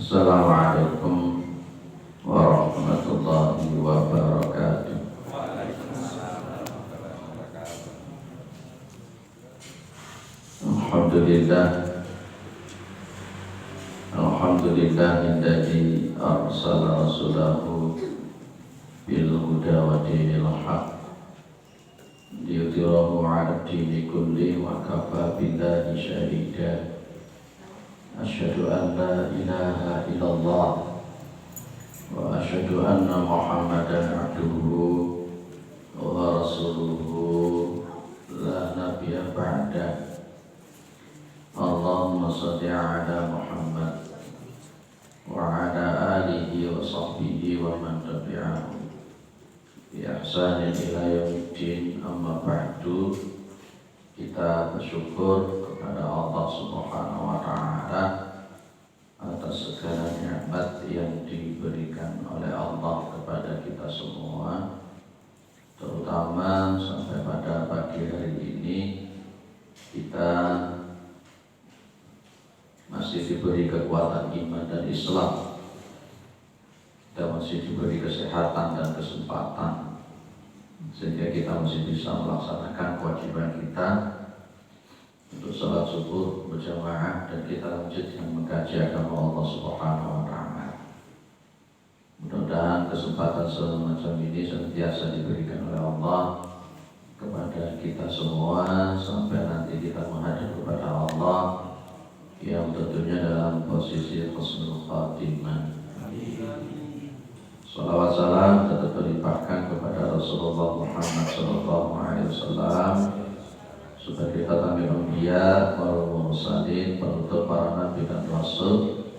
Assalamualaikum warahmatullahi wabarakatuh. Alhamdulillah, alladzi arsala rasulahu bil huda wa dinil haq liyudhhirahu 'ala ad-dini kulli wa kafa billahi shahida. Asyhadu an la ilaha illallah wa asyhadu anna Muhammadan abduhu wa rasuluhu la nabiyya ba'da. Allahumma shalli ala Muhammad wa ala alihi wa sahbihi wa man tabi'ahum bi ihsanin ila yaumiddin. Amma ba'du. Kita bersyukur kepada Allah Subhanahu wa taala atas segala nikmat yang diberikan oleh Allah kepada kita semua, terutama sampai pada pagi hari ini kita masih diberi kekuatan iman dan Islam, kita masih diberi kesehatan dan kesempatan sehingga kita masih bisa melaksanakan kewajiban kita untuk sholat subuh berjamaah dan kita lanjut yang mengkaji agama Allah Subhanahu wa taala. Mudah-mudahan kesempatan semacam ini senantiasa diberikan oleh Allah kepada kita semua sampai nanti kita menghadap kepada Allah yang tentunya dalam posisi husnul khatimah. Salawat salam tetap dilimpahkan kepada Rasulullah Muhammad SAW sebagai khatamul anbiya wal mursalin, penutup para nabi dan rasul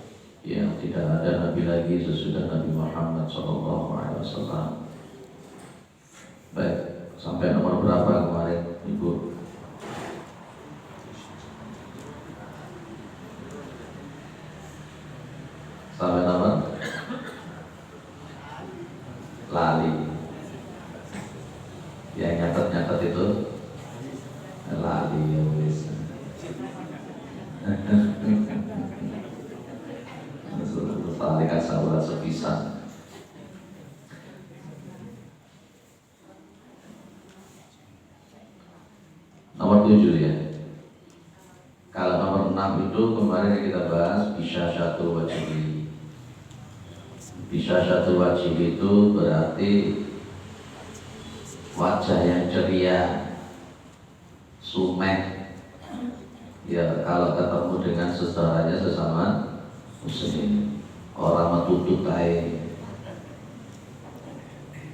yang tidak ada nabi lagi sesudah Nabi Muhammad SAW. Baik, sampai nomor berapa kemarin Ibu? Sampai nomor lali. Yang nyatet itu lali ya wis. Tali kasaulah sepisan. Nomor 7 ya. Kalau nomor 6 itu kemarin kita bahas bisa satu wajib. Bisa satu wajib itu berarti wajah yang ceria, sumeh. Ya, kalau ketemu dengan saudaranya sesama muslim, orang metutut ae.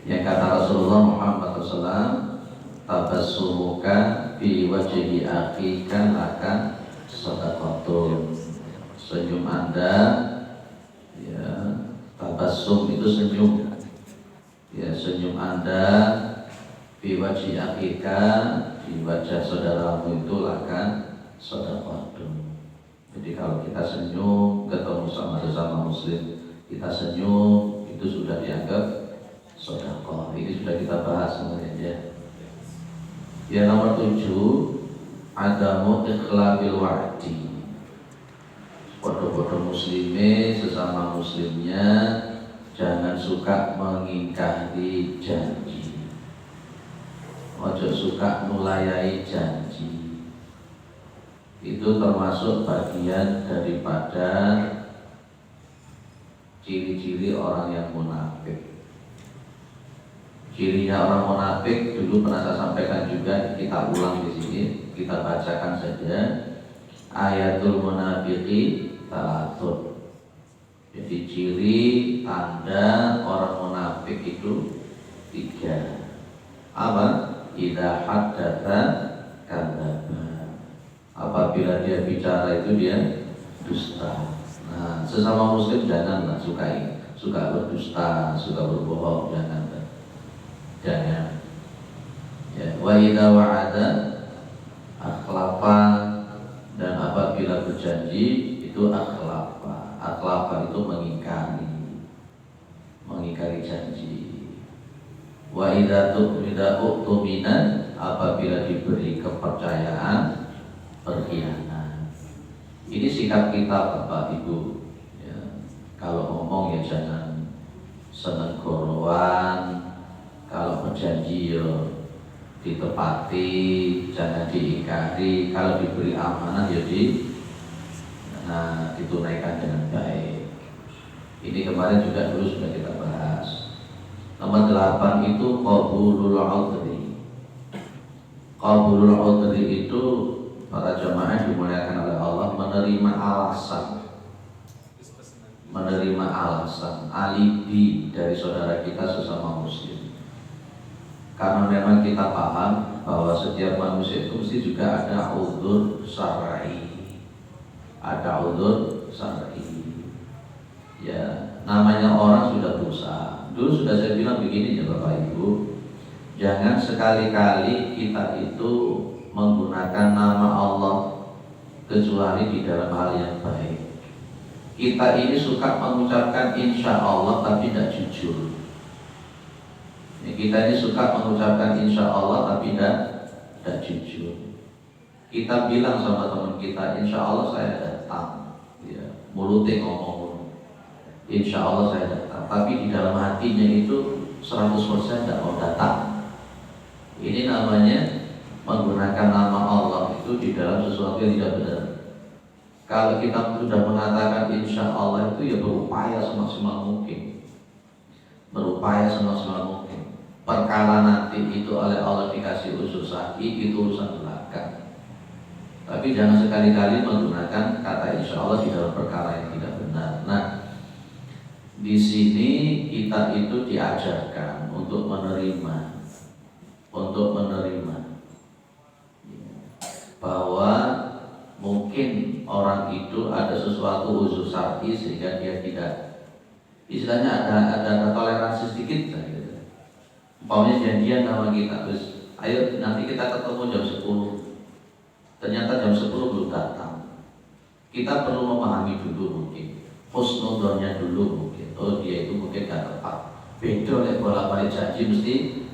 Yang kata Rasulullah Muhammad SAW, tabassumuka fi wajhi akhika laka shadaqatun. Senyum Anda, ya, tabassum itu senyum. Ya, senyum Anda fi wajhi akhika, di wajah saudaramu itu akan shadaqatun. Jadi kalau kita senyum ketemu sama sesama muslim, kita senyum itu sudah dianggap sedekah. Ini sudah kita bahas sebenarnya. Ya, nomor 7, adamu ikhlabil wa'di. Podo-podo muslime sesama muslimnya jangan suka mengingkari janji. Ojo suka nulayai janji. Itu termasuk bagian daripada ciri-ciri orang yang munafik. Cirinya orang munafik dulu pernah saya sampaikan juga, kita ulang di sini, kita bacakan saja. Ayatul munafiqi talatun. Jadi ciri tanda orang munafik itu 3. Apa? Idza haddatsa kadzdzaba. Apabila dia bicara itu dia dusta. Nah, sesama muslim janganlah suka berdusta, suka berbohong, jangan. Ya, wa idza wa'ada akhlafa, dan apabila berjanji itu akhlafa. Akhlafa itu mengingkari janji. Wa idza tu'mina, apabila diberi kepercayaan berkhianat. Ini sikap kita Bapak Ibu, ya. Kalau ngomong ya jangan seneng gorowan, kalau berjanji ya ditepati, jangan diingkari, kalau diberi amanah ya ditunaikan dengan baik. Ini kemarin juga dulu sudah kita bahas. Nomor 8 itu qabulul udhri. Qabulul udhri itu para jamaah dimuliakan oleh Allah, menerima alasan, alibi dari saudara kita sesama muslim. Karena memang kita paham bahwa setiap manusia itu mesti juga ada udzur syar'i. Ya, namanya orang sudah berusaha. Dulu sudah saya bilang begini ya Bapak Ibu, jangan sekali-kali kita itu menggunakan nama Allah kecuali di dalam hal yang baik. Kita ini suka mengucapkan insya Allah tapi tidak jujur. Kita ini suka mengucapkan insya Allah tapi tidak jujur. Kita bilang sama teman kita, insya Allah saya datang, ya, mulutnya ngomong insya Allah saya datang, tapi di dalam hatinya itu 100% tidak mau datang. Ini namanya menggunakan nama Allah itu di dalam sesuatu yang tidak benar. Kalau kita sudah mengatakan insya Allah itu ya berupaya semaksimal mungkin, perkara nanti itu oleh Allah dikasih usus syar'i itu urusan belakang. Tapi jangan sekali-kali menggunakan kata insya Allah di dalam perkara yang tidak benar. Nah, di sini kita itu diajarkan untuk menerima bahwa mungkin orang itu ada sesuatu usus syar'i sehingga dia tidak, istilahnya ada toleransi sedikit lah gitu. Umpamanya janjian sama kita, terus ayo nanti kita ketemu jam 10. Ternyata jam 10 belum datang. Kita perlu memahami dulu mungkin, husnudonnya dulu mungkin. Oh dia itu mungkin gak tepat. Beda oleh bolak-balik janji mesti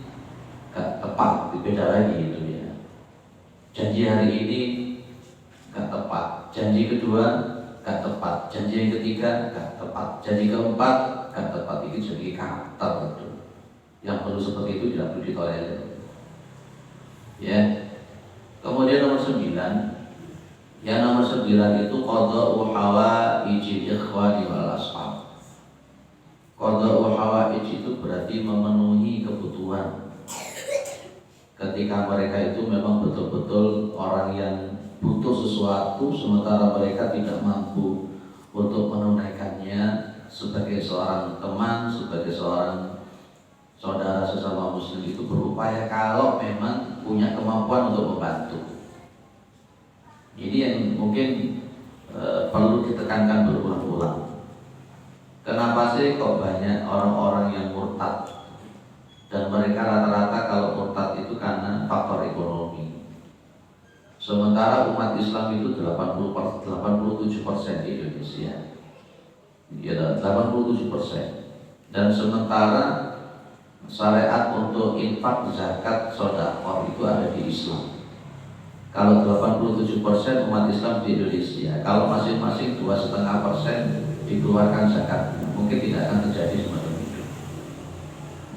gak tepat, beda lagi itu ya. Janji hari ini gak tepat, janji kedua gak tepat, janji yang ketiga gak tepat, janji keempat gak tepat. Itu jadi karakter itu. Yang perlu seperti itu tidak perlu ditolerir. Ya. Kemudian nomor 9. Yang nomor 9 itu qada'u hawaijil ikhwani wal ashab. Qada'u hawaij itu berarti memenuhi kebutuhan. Ketika mereka itu memang betul-betul orang yang butuh sesuatu, sementara mereka tidak mampu untuk menunaikannya, sebagai seorang teman, sebagai seorang saudara sesama muslim itu berupaya kalau memang punya kemampuan untuk membantu. Ini yang mungkin perlu ditekankan berulang-ulang. Kenapa sih kok banyak orang-orang yang murtad? Dan mereka rata-rata kalau murtad itu karena faktor ekonomi. Sementara umat Islam itu 87% di Indonesia. Ya, 87%. Dan sementara syariat untuk infak, zakat, sedekah itu ada di Islam. Kalau 87% umat Islam di Indonesia, kalau masing-masing 2,5% dikeluarkan zakat, mungkin tidak akan terjadi semacam itu.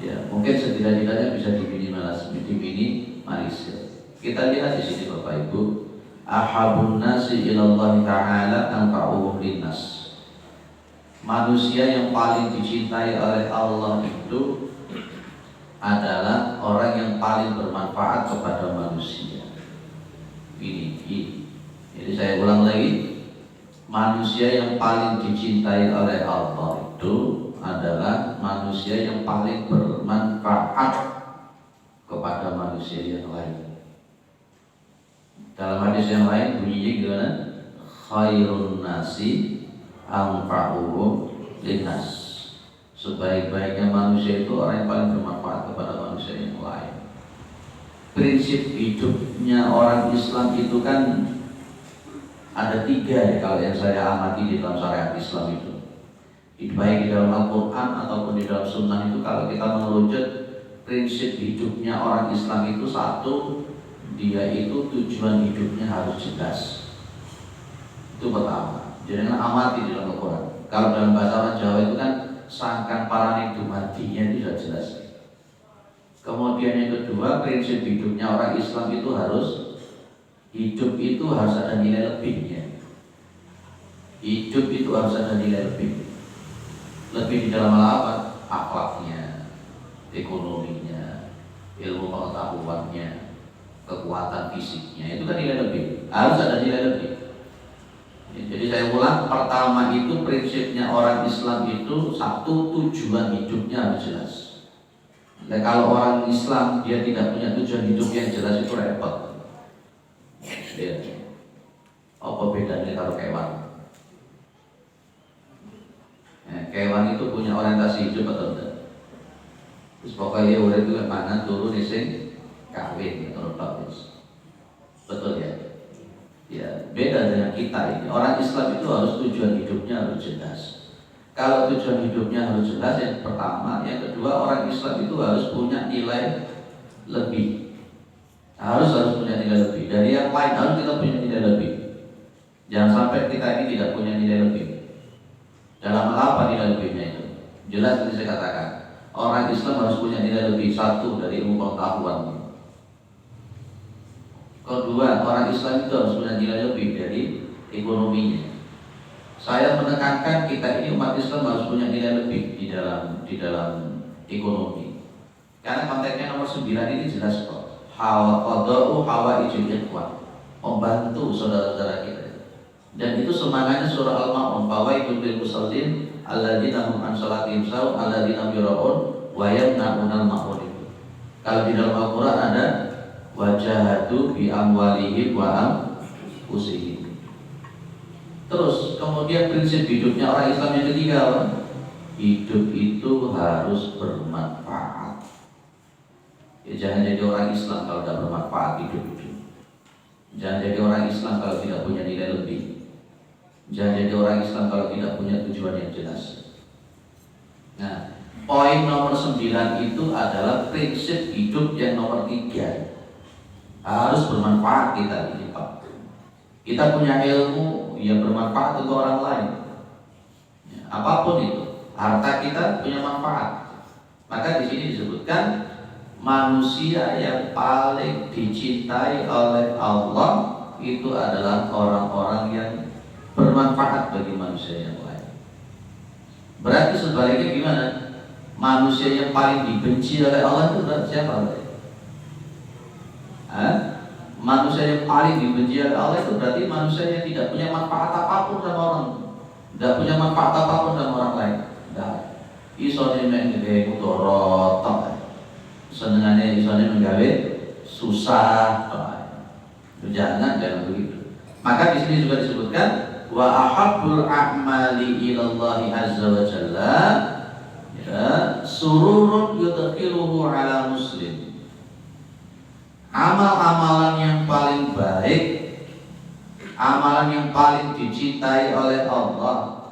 Ya, mungkin setidak-tidaknya bisa diminimalisir. Kita lihat di sini Bapak Ibu, ahabun nasi ilallah ta'ala anfa'uhum linnas. Manusia yang paling dicintai oleh Allah itu adalah orang yang paling bermanfaat kepada manusia. Ini. Jadi saya ulang lagi, manusia yang paling dicintai oleh Allah itu adalah manusia yang paling bermanfaat kepada manusia yang lain. Dalam hadis yang lain bunyinya gimana? Khairun nasi anfa'uhum linnas. Sebaik-baiknya manusia itu orang yang paling bermanfaat kepada manusia yang lain. Prinsip hidupnya orang Islam itu kan ada 3 ya, kalau yang saya amati di dalam syariat Islam itu. Baik di dalam Al-Quran ataupun di dalam Sunnah itu, kalau kita mengerucut prinsip hidupnya orang Islam itu, 1, dia itu tujuan hidupnya harus jelas. Itu pertama. Jangan amati di dalam Al-Quran. Kalau dalam bahasa orang Jawa itu kan sangkan paraning dumadinya itu sudah jelas. Kemudian yang kedua, prinsip hidupnya orang Islam itu hidup itu harus ada nilai lebihnya. Hidup itu harus ada nilai lebih. Lebih di dalam hal apa? Akhlaknya, ekonominya, ilmu pengetahuannya, kekuatan fisiknya, itu kan nilai lebih. Harus ada nilai lebih. Jadi saya ulang, pertama itu prinsipnya orang Islam itu satu, tujuan hidupnya harus jelas. Nah, kalau orang Islam dia tidak punya tujuan hidup yang jelas itu repot. Ya. Apa bedanya kalau kewan? Kewan itu punya orientasi hidup atau enggak? Terus pokoknya urip itu mana turun sing kawin atau bagus. Betul ya? Ya, beda dengan kita ini. Orang Islam itu harus tujuan hidupnya harus jelas. Kalau tujuan hidupnya harus jelas yang pertama, yang kedua orang Islam itu harus punya nilai lebih. Harus punya nilai lebih. Dari yang lain harus kita punya nilai lebih. Jangan sampai kita ini tidak punya nilai lebih. Dalam hal apa nilai lebihnya itu? Jelas tadi saya katakan, orang Islam harus punya nilai lebih. Satu, dari ilmu pengetahuan. Kedua, orang Islam itu harus punya nilai lebih dari ekonominya. Saya menekankan kita ini umat Islam harus punya nilai lebih di dalam ekonomi. Karena konteksnya nomor 9 ini jelas kok. Qada'u hawaijil ikhwan, membantu saudara-saudara kita. Dan itu semangatnya surah Al-Ma'un, fawaidul lil musallin alladzina hum an salatihim sahun alladzina yura'un wa yamna'unal ma'un. Kalau di dalam Al-Qur'an ada wajahadu bi amwalihim wa anfusihim. Terus kemudian prinsip hidupnya orang Islam yang ketiga, hidup itu harus bermanfaat. Ya, jangan jadi orang Islam kalau tidak bermanfaat hidup itu. Jangan jadi orang Islam kalau tidak punya nilai lebih. Jangan jadi orang Islam kalau tidak punya tujuan yang jelas. Nah, poin nomor 9 itu adalah prinsip hidup yang nomor 3. Harus bermanfaat kita ini Pak. Kita punya ilmu yang bermanfaat untuk orang lain. Ya, apapun itu, harta kita punya manfaat. Maka di sini disebutkan manusia yang paling dicintai oleh Allah itu adalah orang-orang yang bermanfaat bagi manusia yang lain. Berarti sebaliknya gimana? Manusia yang paling dibenci oleh Allah itu berarti siapa? Manusia yang paling dibenci oleh Allah itu berarti manusia yang tidak punya manfaat apapun sama orang, tidak punya manfaat apapun sama orang lain. Tidak. Isone menggawe mudarat, senengannya isone menggawe susah. Jangan begitu. Maka di sini juga disebutkan wa ahabbul a'mali ilallahi azza wa jalla ya sururun yudkhiluhu ala muslim. Amal-amalan yang paling baik, amalan yang paling dicintai oleh Allah,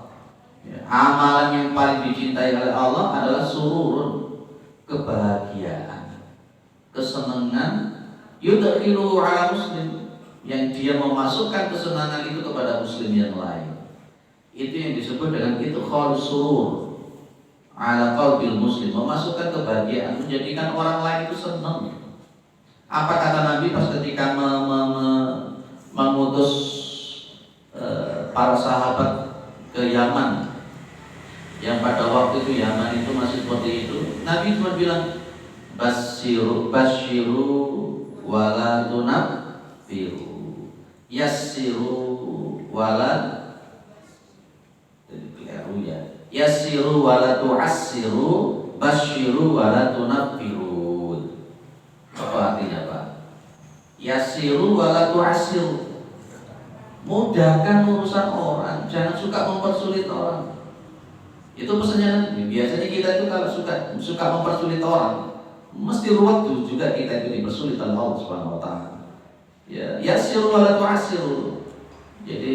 ya, amalan yang paling dicintai oleh Allah adalah sururun, kebahagiaan, kesenangan yudkhiluhu ala muslim, yang dia memasukkan kesenangan itu kepada muslim yang lain. Itu yang disebut dengan idkhalus surur ala qalbil muslim, memasukkan kebahagiaan, menjadikan orang lain itu senang. Apa kata Nabi pas ketika mengutus para sahabat ke Yaman, yang pada waktu itu Yaman itu masih seperti itu. Nabi cuma bilang basyiru wala tunaffiru, yassiru wala yassiru wala tu'assiru, basyiru wala tunaffiru. Apa artinya Pak? Yassiru wala tu'assiru, mudahkan urusan orang, jangan suka mempersulit orang. Itu pesannya Nabi. Biasanya kita itu kalau suka mempersulit orang, mesti ruwet juga kita itu dipersulit oleh Allah Subhanahu wa taala. Ya, yassiru wala tu'assiru. Jadi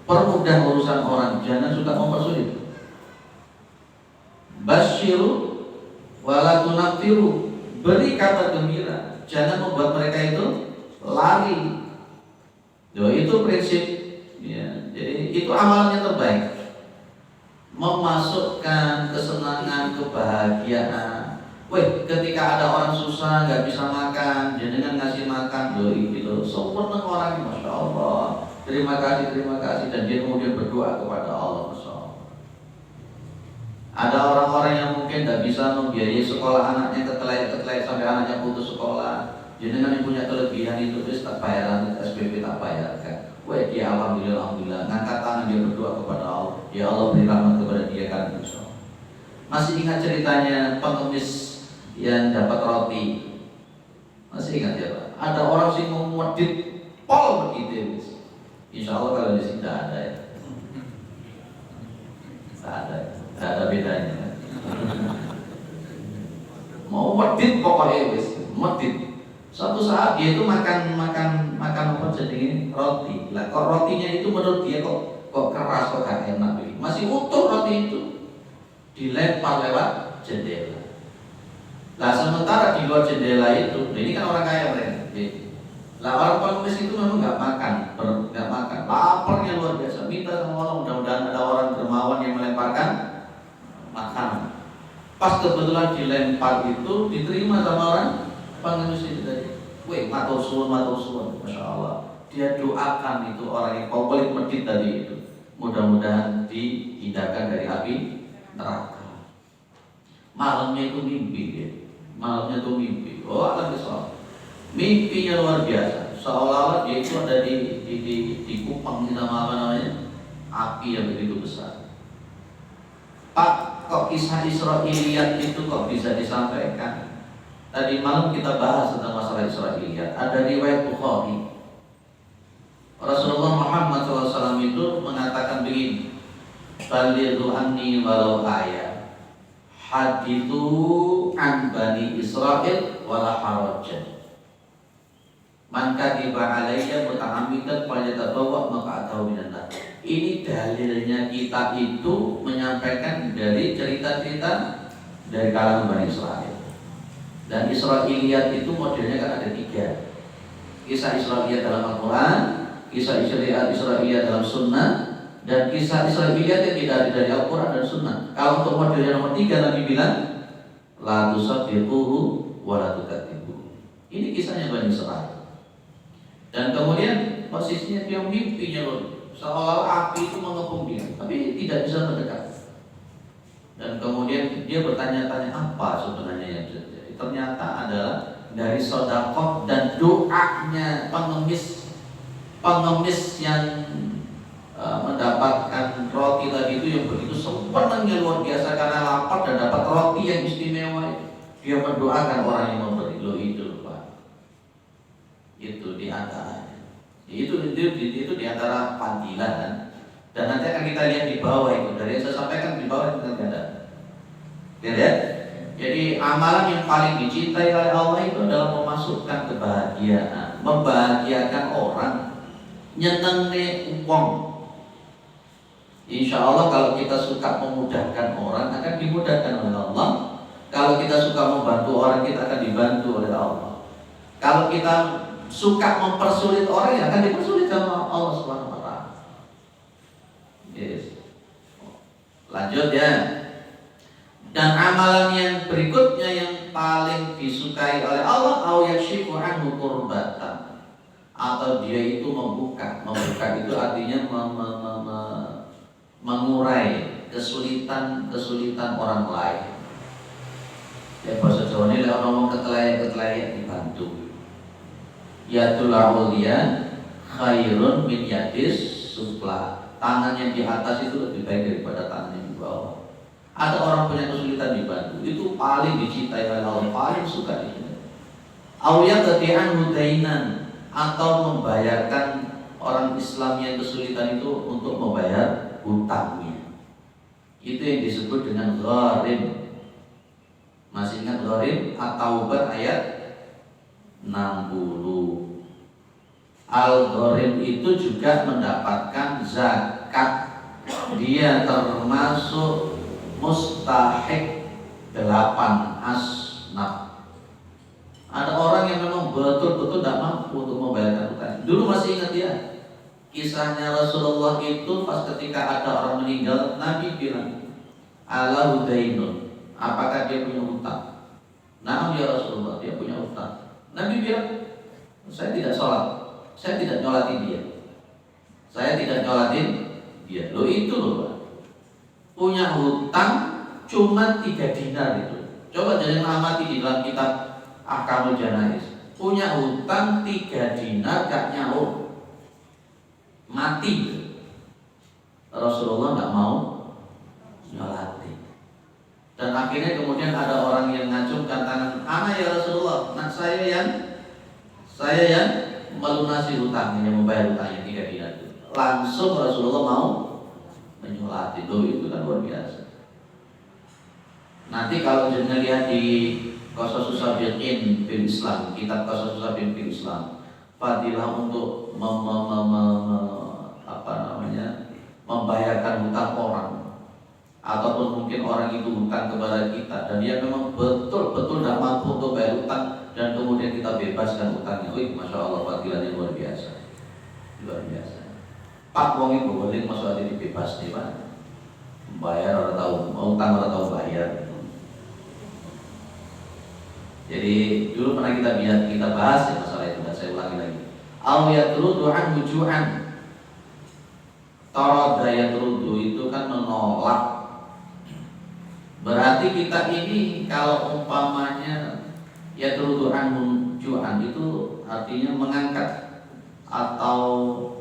permudah urusan orang, jangan suka mempersulit. Basyiru wala tunaffiru, beri kabar gembira, jangan membuat mereka itu lari. Itu prinsip ya. Jadi itu amalan yang terbaik. memasukkan kesenangan, kebahagiaan. Weh, ketika ada orang susah nggak bisa makan, jenengan ngasih makan, doi gitu, sempurna orang, masya Allah. Terima kasih, dan dia kemudian berdoa kepada Allah, masya Allah. Ada orang-orang yang mungkin nggak bisa membiayai sekolah anaknya, ketelai sampai anaknya putus sekolah. Jenengan yang punya kelebihan itu, terus tak bayaran, SPP tak bayarkan. Wah, dia alhamdulillah, ngangkat tangan dia berdoa kepada Allah. Ya Allah, beri rahmat kepada dia kan, insya Allah. Masih ingat ceritanya pengemis yang dapat roti? Masih ingat ya Pak? Ada orang sih mau medit pol begitu. Insya Allah kalau di sini tidak ada ya. Tidak ada bedanya. Mau medit pokoknya wis, medit. Suatu saat dia itu makan apa jadi roti. Lah kok rotinya itu menurut dia kok keras, kok gak enak. Masih utuh roti itu, dilempar lewat jendela. Lah sementara di luar jendela itu, ini kan orang kaya mereka. Lah orang pengemis itu memang nggak makan, laparnya luar biasa. Minta sama Allah, mudah-mudahan ada orang dermawan yang melemparkan makanan. Pas kebetulan dilempar itu diterima sama orang pengemis itu tadi. Wih, matur suwun, masya Allah. Dia doakan itu orang yang komplit medit tadi itu, mudah-mudahan dihindarkan dari api neraka. Malamnya itu mimpi dia. Oh, akan kesal. Mimpinya luar biasa. Seolah-olah dia itu ada di Kupang, sama apa namanya, api yang begitu besar. Pak, kok kisah Israiliyat itu kok bisa disampaikan? Tadi malam kita bahas tentang masalah Israiliyat. Ada riwayat Bukhari. Rasulullah Muhammad SAW itu mengatakan begini, balighu anni walau ayat, hadithu an bani Israil wala harajan, man kadiba alayya muta'ammidan falyatabawa maq'adahu minan nar. Ini dalilnya kita itu menyampaikan dari cerita-cerita dari kalangan Bani Israil. Dan Israiliyat itu modelnya kan ada 3. Kisah Israiliyat dalam Al-Quran, kisah Israiliyat dalam Sunnah, dan kisah Israiliyat yang tidak ada dari Al-Quran dan Sunnah. Kalau untuk modelnya nomor 3, Nabi bilang la tusaddiquhu wa la tukadzibuhu. Ini kisahnya Bani Israil. Dan kemudian posisinya dia mimpinya loh, seolah api itu mengepung dia, tapi tidak bisa mendekat. Dan kemudian dia bertanya-tanya apa sebenarnya yang terjadi. Ternyata adalah dari sedekah dan doanya pengemis yang mendapatkan roti tadi itu yang begitu sempurnanya luar biasa karena lapar dan dapat roti yang istimewa. Dia mendoakan orang yang memberi lo itu, Pak. Itu di antaranya. Itu di antara panggilan. Dan nanti akan kita lihat di bawah itu. Dari yang saya sampaikan di bawah itu nanti ada. Lihat. Jadi amalan yang paling dicintai oleh Allah itu adalah memasukkan kebahagiaan, membahagiakan orang, nyenengnya uang. Insya Allah kalau kita suka memudahkan orang akan dimudahkan oleh Allah. Kalau kita suka membantu orang, kita akan dibantu oleh Allah. Kalau kita suka mempersulit orang, ya akan dipersulit sama Allah Subhanahu wa Ta'ala. Yes. Lanjut ya. Dan amalan yang berikutnya yang paling disukai oleh Allah, au yakshifu anhu kurbatan, atau dia itu membuka itu artinya mengurai kesulitan orang lain. Ya bahasa Jawa ini lewat ngomong ketelai dibantu. Yadul ulia khairun min yadis sufla. Tangan yang di atas itu lebih baik daripada tangan yang di bawah. Ada orang punya kesulitan dibantu, itu paling dicintai oleh Allah, paling suka itu. Awya ketian hudainan, atau membayarkan orang Islam yang kesulitan itu untuk membayar hutangnya. Itu yang disebut dengan gharim. Masih ingat gharim? At-Taubah ayat 60. Al-gharim itu juga mendapatkan zakat. Dia termasuk mustahik 8 asnaf. Ada orang yang memang betul-betul tidak mampu untuk membayarkan hutang. Dulu masih ingat ya kisahnya Rasulullah itu pas ketika ada orang meninggal, Nabi bilang, ala hudainun, apakah dia punya utang? Naam ya Rasulullah, dia punya utang. Nabi bilang, saya tidak sholat, saya tidak nyolatin dia, saya tidak nyolatin dia. Lo itu loh Pak, punya hutang cuma 3 dinar itu. Coba jangan amati di dalam kitab Ahkamul Janaiz. Punya hutang 3 dinar gak nyaur, mati. Rasulullah gak mau nyolatin. Dan akhirnya kemudian ada orang yang ngacungkan tangan, ana ya Rasulullah, nah saya yang melunasi hutangnya, yang membayar hutangnya 3 dinar itu. Langsung Rasulullah mau menyolati. Loh itu kan luar biasa. Nanti kalau jenengan lihat di Qasasus Sabiqin fil Islam, kitab Qasasus Sabiqin fil Islam, fadilah untuk membayarkan hutang orang, ataupun mungkin orang itu hutang kepada kita dan dia memang betul-betul tidak mampu untuk bayar hutang, dan kemudian kita bebaskan hutangnya. Wih, masya Allah, fadilahnya luar biasa, luar biasa. Pak wong itu boleh masuk hati dibebas nih Pak, bayar orang tahu, hutang orang tahu bayar. Jadi dulu pernah kita bahas ya masalah itu, dan saya ulangi lagi. Au yatrudu an wujuhan. Tarada yatrudu itu kan menolak. Berarti kita ini kalau umpamanya yatrudu an wujuhan itu artinya mengangkat atau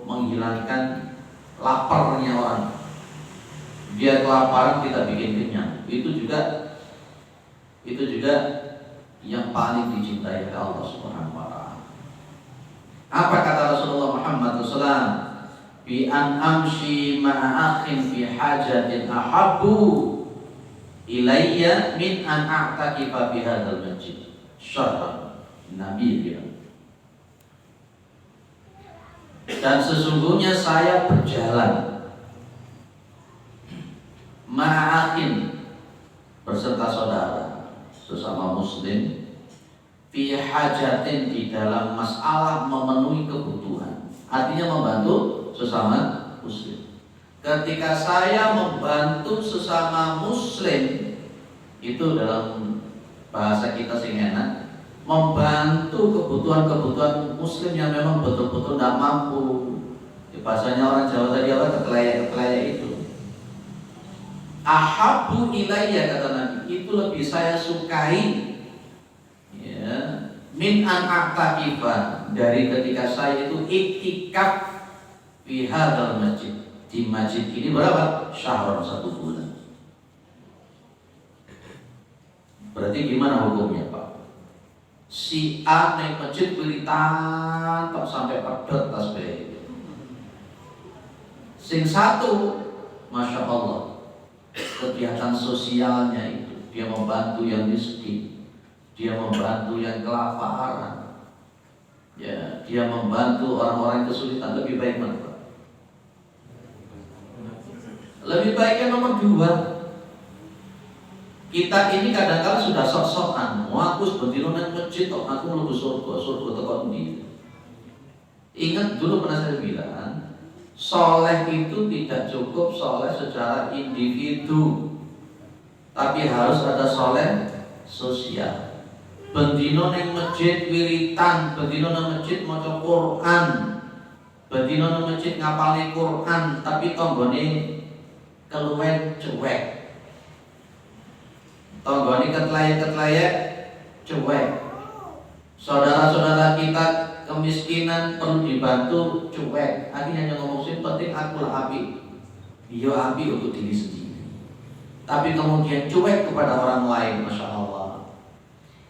menghilangkan laparnya orang. Dia kelaparan kita bikin kenyang. Itu juga yang paling dicintai oleh Allah Subhanahu wa taala. Apa kata Rasulullah Muhammad SAW? Bi an amshi ma'a akhin fi hajatin ahabbu ilayya min an a'takifa fi hadzal masjid. Syarah Nabi bilang. Dan sesungguhnya saya berjalan ma'a akhin, berserta saudara sesama muslim, fi hajatin, di dalam masalah memenuhi kebutuhan, artinya membantu sesama muslim. Ketika saya membantu sesama muslim, itu dalam bahasa kita sing enak, membantu kebutuhan muslim yang memang betul-betul tidak mampu. Bahasanya orang Jawa tadi apa, ketelaya itu. Ahabbu ilayya, kata Nabi, itu lebih saya sukai ya, min an a'takifa, dari ketika saya itu iktikaf fi hadzal masjid, di masjid ini berapa? Syahrun, 1 bulan. Berarti gimana hukumnya Pak? Si A naik masjid wiritan tak sampai pedot tasbih. Sing satu, masya Allah, kegiatan sosialnya itu, dia membantu yang miskin, dia membantu yang kelaparan, ya, dia membantu orang-orang yang kesulitan. Lebih baik mana Pak? Lebih baiknya nomor 2. Kita ini kadang-kadang sudah sok-sokan, aku sebetulnya nang masjid kok aku mlebu surga teko ndi. Ingat dulu pernah saya bilang, soleh itu tidak cukup soleh secara individu, tapi harus ada soleh sosial. Bendino neng masjid wiritan, bendino neng masjid maca Quran, bendino neng masjid ngapalne Quran, tapi tonggone keluwen cuek, tonggone ketlaya cuek. Saudara-saudara kita kemiskinan perlu dibantu, cuek. Akhirnya hanya ngomong sih, penting aku lah api, dia api untuk diri sendiri, tapi kemudian cuek kepada orang lain. Masya Allah.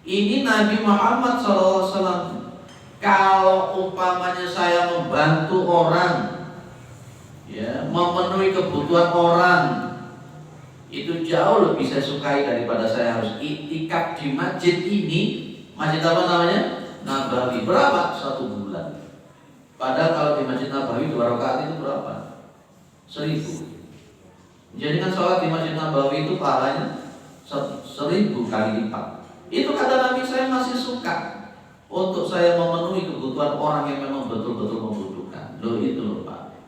Ini Nabi Muhammad SAW. Kalau umpamanya saya membantu orang, ya, memenuhi kebutuhan orang, itu jauh lebih saya sukai daripada saya harus iktikaf di masjid ini. Masjid apa namanya? Nabawi. Berapa? 1 bulan. Padahal kalau di Masjid Nabawi 2 rakaat itu berapa? 1000. Jadi kan sholat di Masjid Nabawi itu pahalanya 1000 kali lipat. Itu kata Nabi, saya masih suka untuk saya memenuhi kebutuhan orang yang memang betul-betul membutuhkan. Loh itu loh Pak.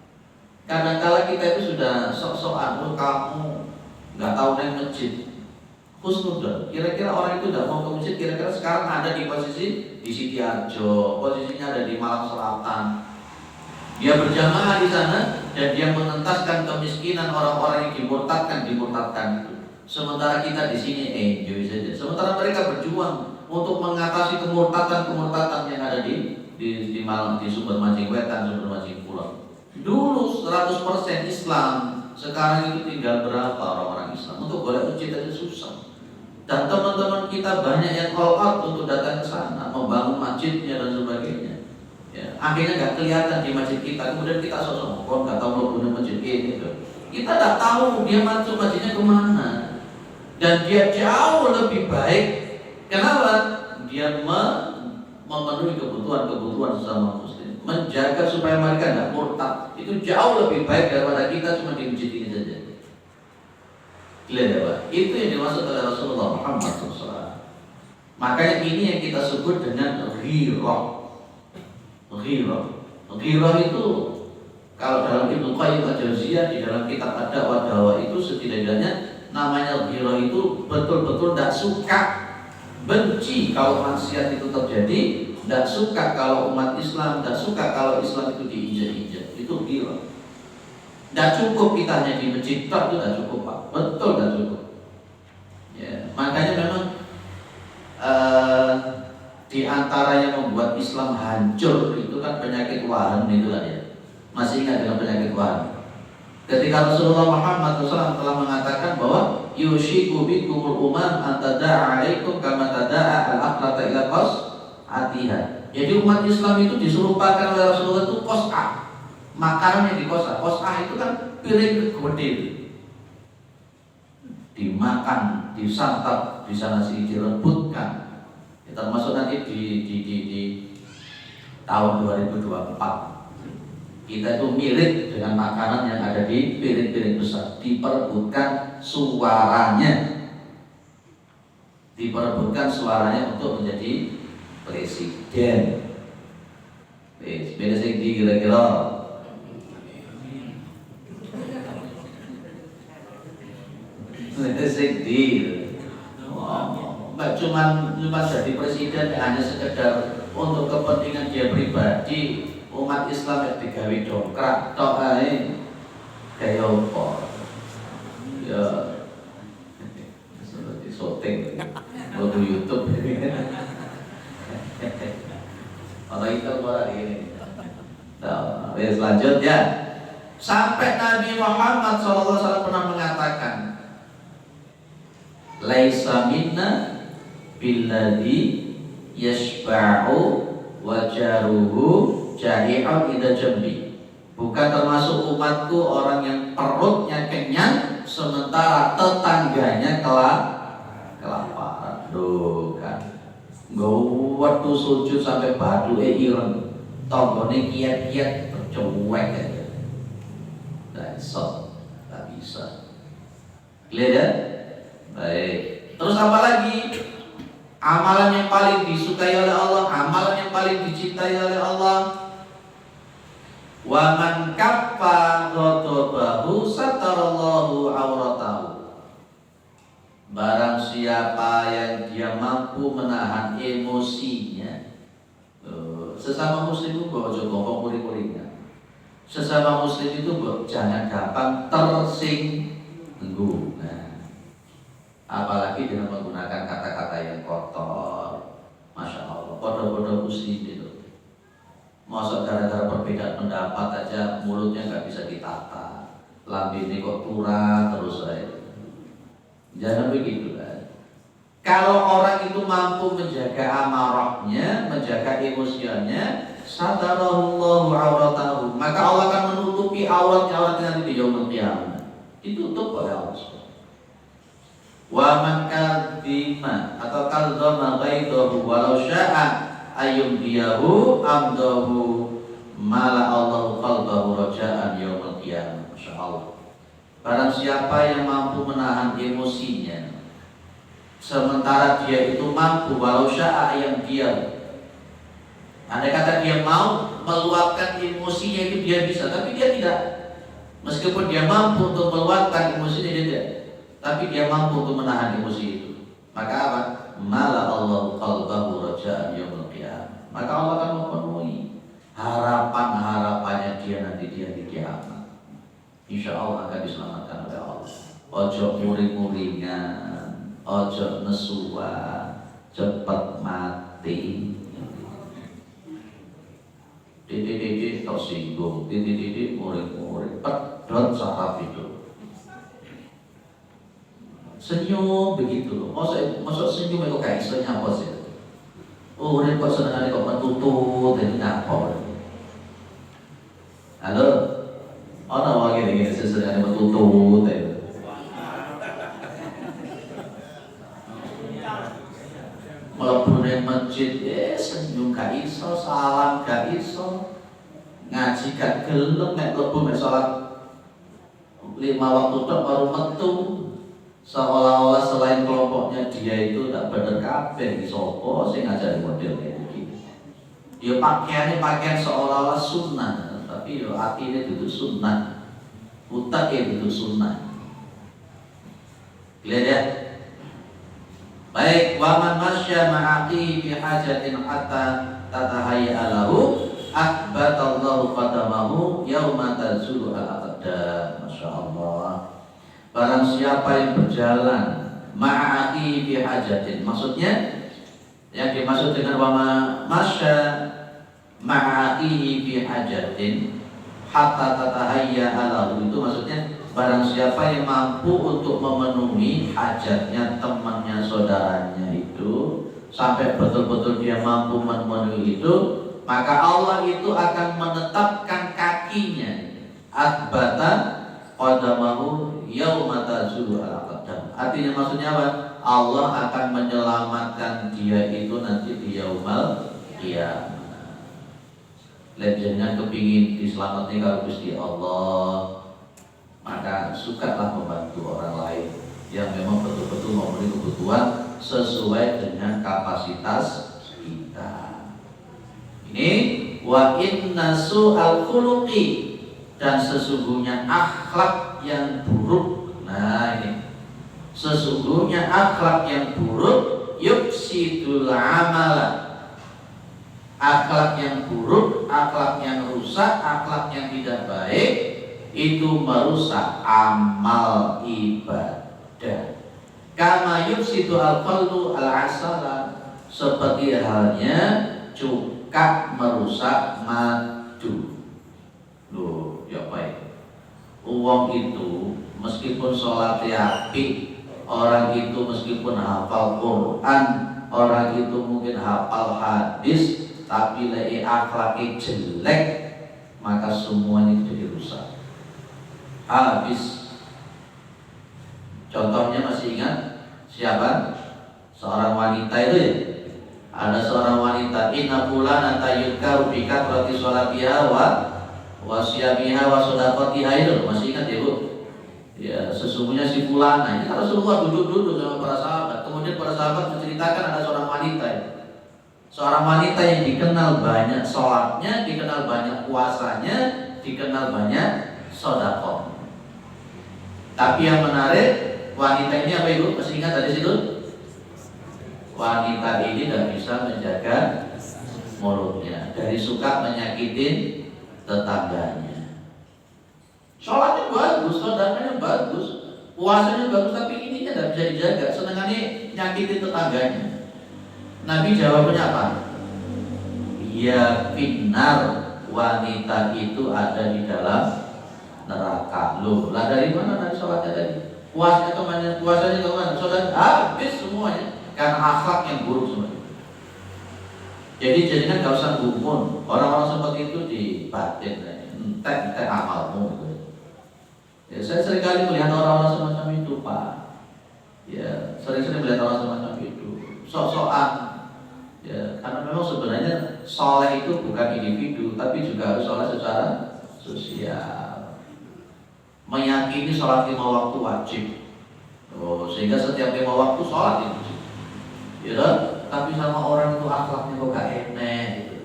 Kadang-kala kita itu sudah sok-sokan, kamu nggak tahu naik masjid. Husnudon, kira-kira orang itu tidak mau ke masjid, kira-kira sekarang ada di posisi di Sidoarjo, posisinya ada di Malang Selatan. Dia berjamaah di sana dan dia mengentaskan kemiskinan orang-orang yang dimurtadkan itu. Sementara kita di sini enjoy saja. Sementara mereka berjuang untuk mengatasi kemurtatan yang ada di Malang, di Sumber Mancing Wetan, Sumber Mancing Kulon. Dulu 100% Islam, sekarang itu tinggal berapa orang-orang Islam? Untuk boleh masjid aja susah. Dan teman-teman kita banyak yang all out untuk datang ke sana, membangun masjidnya dan sebagainya. Ya, akhirnya nggak kelihatan di masjid kita. Kemudian kita sosok, nggak tahu lo punya masjid ini. Kita nggak tahu dia masuk masjidnya kemana. Dan dia jauh lebih baik. Kenapa? Dia memenuhi kebutuhan sesama muslim, menjaga supaya mereka tidak murtad. Itu jauh lebih baik daripada kita cuma di masjid ini saja. Lihat ya Pak, itu yang dimaksud oleh Rasulullah Muhammad SAW. Makanya ini yang kita sebut dengan ghirah. Ghirah itu kalau dalam Ibnu Qayyim al-Jauziyah di dalam kitab Ad-Da'wah itu setidaknya namanya ghirah itu betul-betul tidak suka, benci kalau maksiat itu terjadi, tidak suka kalau umat Islam, tidak suka kalau Islam itu diinjak-injak. Itu ghirah. Tidak cukup kita hanya di masjid, itu tidak cukup Pak, betul tidak cukup. Ya, makanya memang di antara yang membuat Islam hancur itu kan penyakit wahan itu kan ya. Masih ingat dengan penyakit wahan? Ketika Rasulullah Muhammad SAW telah mengatakan bahwa yushiku bikumul umam antada'a alaikum kama tada'a al-aqlata ila qas'atiha. Jadi umat Islam itu disuruhkan oleh Rasulullah itu qas'ah. Makanan yang dikosah, kosah itu kan piring gede, dimakan, disantap, di sana sih direbutkan. Ya, termasuk nanti di tahun 2024 kita itu mirip dengan makanan yang ada di piring-piring besar, diperebutkan suaranya untuk menjadi presiden. Beda sih kira-kira. Mbak cuma jadi presiden hanya sekedar untuk kepentingan dia pribadi, umat Islam yang digawe dongkrak tok ae kaya apa ya seperti syuting buat YouTube orang itu orang ini. Nah, selanjutnya sampai Nabi Muhammad SAW pernah mengatakan laisa minna billadhi yashba'u wajaruhu jahi'un ida jambi. Bukan termasuk umatku orang yang perutnya kenyang sementara tetangganya kelaparan. Duh kan waktu sujud sampai batu ireng tonggone kiat-kiat cuek aja. Nggak bisa. Lihat ya? Baik. Terus apa lagi? Amalan yang paling disukai oleh Allah, amalan yang paling dicintai oleh Allah. Wa man kaffa ghadabahu satarallahu auratahu. Barang siapa yang dia mampu menahan emosinya. Sesama muslim itu bawa jogong kuring-kuringnya. Sesama muslim itu jangan gampang tersinggung. Apalagi dengan menggunakan kata-kata yang kotor. Masya Allah, bodoh-bodoh muslim itu. Masa gara-gara perbedaan pendapat aja mulutnya nggak bisa ditata, lambene kok turah terus aja. Jangan begitu kan. Kalau orang itu mampu menjaga amarahnya, menjaga emosiannya, satarallahu auratahu, maka Allah akan menutupi auratnya nanti di yaumul qiyamah. Ditutup oleh Allah. Wa man kadhima atau kadzdzama ghaidahu walau syaa ayyumdiyahu amdahu mala Allahu qalbahu rajaan yaumil qiyamah. Masyaallah. Barang siapa yang mampu menahan emosinya sementara dia itu mampu walau syaa yang dia andai kata dia mau meluapkan emosinya itu dia bisa, tapi dia tidak. Meskipun dia mampu untuk meluapkan emosinya dia tidak. tapi dia mampu untuk menahan emosi itu. Maka apa? Mala Allah qalbahu raja'an yaumil qiyamah. Maka Allah akan memenuhi harapan-harapannya dia nanti dia di kiamat. Insya Allah akan diselamatkan oleh Allah. Ojo muring-muringan, ojo nesua, cepat mati. Titik-titik tersinggung, titik-titik muring-muring, pedot saraf itu. Senyum begitu loh. Masuk senyum itu kayak istilahnya apa sih? Oh, ini kok senengannya kok mentutut, ini ngapa? Halo? Oh, nama gini senengannya mentutut itu. Mlebu nang masjid, senyum gak iso, salam gak iso, ngaji gak gelem, nek mlebu mek salat 5 waktu tok baru metu. Seolah-olah selain kelompoknya dia itu tak bener kabeh sapa sing ngajari model kayak begini. Ya pakaiannya pakaian seolah-olah sunnah, tapi yo atine dudu sunnah. Utake dudu sunnah. Lihat ya. Baik, waman masya ma'aqi fi hajatin hatta tatahayya lahu akbatallahu qadamahu yauma tazulu al-aqdam. Masyaallah. Barang siapa yang berjalan ma'aqi fi hajatin, maksudnya yang dimaksud dengan wama masya ma'aqi fi hajatin hatta tatahayya lahu, itu maksudnya barang siapa yang mampu untuk memenuhi hajatnya temannya, saudaranya itu sampai betul-betul dia mampu memenuhi itu, maka Allah itu akan menetapkan kakinya akbata qadamahu yauma tazulu al-aqdam. Artinya maksudnya apa? Allah akan menyelamatkan dia itu nanti di yaumul qiyamah. Jangan kepingin diselamatkan kalau Gusti Allah, maka sukalah membantu orang lain yang memang betul-betul memenuhi kebutuhan sesuai dengan kapasitas kita. Ini wa inna su'al khuluqi, dan sesungguhnya akhlak yang buruk. Nah ini, sesungguhnya akhlak yang buruk yufsidul amala. Akhlak yang buruk, akhlak yang rusak, akhlak yang tidak baik itu merusak amal ibadah. Kama yufsidu al-qalbu al-asala, seperti halnya cuka merusak madu. Loh, ya baik. Uang itu meskipun sholatnya apik, orang itu meskipun hafal Quran, orang itu mungkin hafal hadis, tapi lei akhlaknya jelek, maka semuanya jadi rusak, habis. Contohnya masih ingat siapa? Seorang wanita itu ya. Ada seorang wanita, inna fulana tayyukaru bi kathrati sholatiha wa siyamiha wa shadaqatiha, itu masih ingat ya Bu? Ya, sesungguhnya si fulana ini, kalau semua duduk-duduk sama para sahabat, kemudian para sahabat menceritakan ada seorang wanita ya. Seorang wanita yang dikenal banyak sholatnya, dikenal banyak puasanya, dikenal banyak sedekah. Tapi yang menarik, wanita ini apa Ibu? Masih ingat dari situ? Wanita ini tidak bisa menjaga mulutnya, dari suka menyakitin tetangganya. Sholatnya bagus, sedekahnya bagus, puasanya bagus, tapi ininya tidak bisa dijaga, senengannya nyakitin tetangganya. Nabi jawabnya apa? Ya finnar, wanita itu ada di dalam neraka. Loh, lah dari mana nanti sholatnya tadi? Puasanya kemana? Puasanya kemana? Sholat habis semuanya karena akhlak yang buruk semuanya. Jadi jadinya gak usah gumun. Orang-orang seperti itu dibatin, entek amalmu. Ya, saya seringkali melihat orang-orang semacam itu Pak. Ya, sering-sering melihat orang semacam itu. Sok-sokan. Ya, karena memang sebenarnya soleh itu bukan individu, tapi juga harus soleh secara sosial. Meyakini sholat 5 waktu wajib. Sehingga setiap 5 waktu sholat itu. Ya, tapi sama orang itu akhlaknya kok gak enak gitu.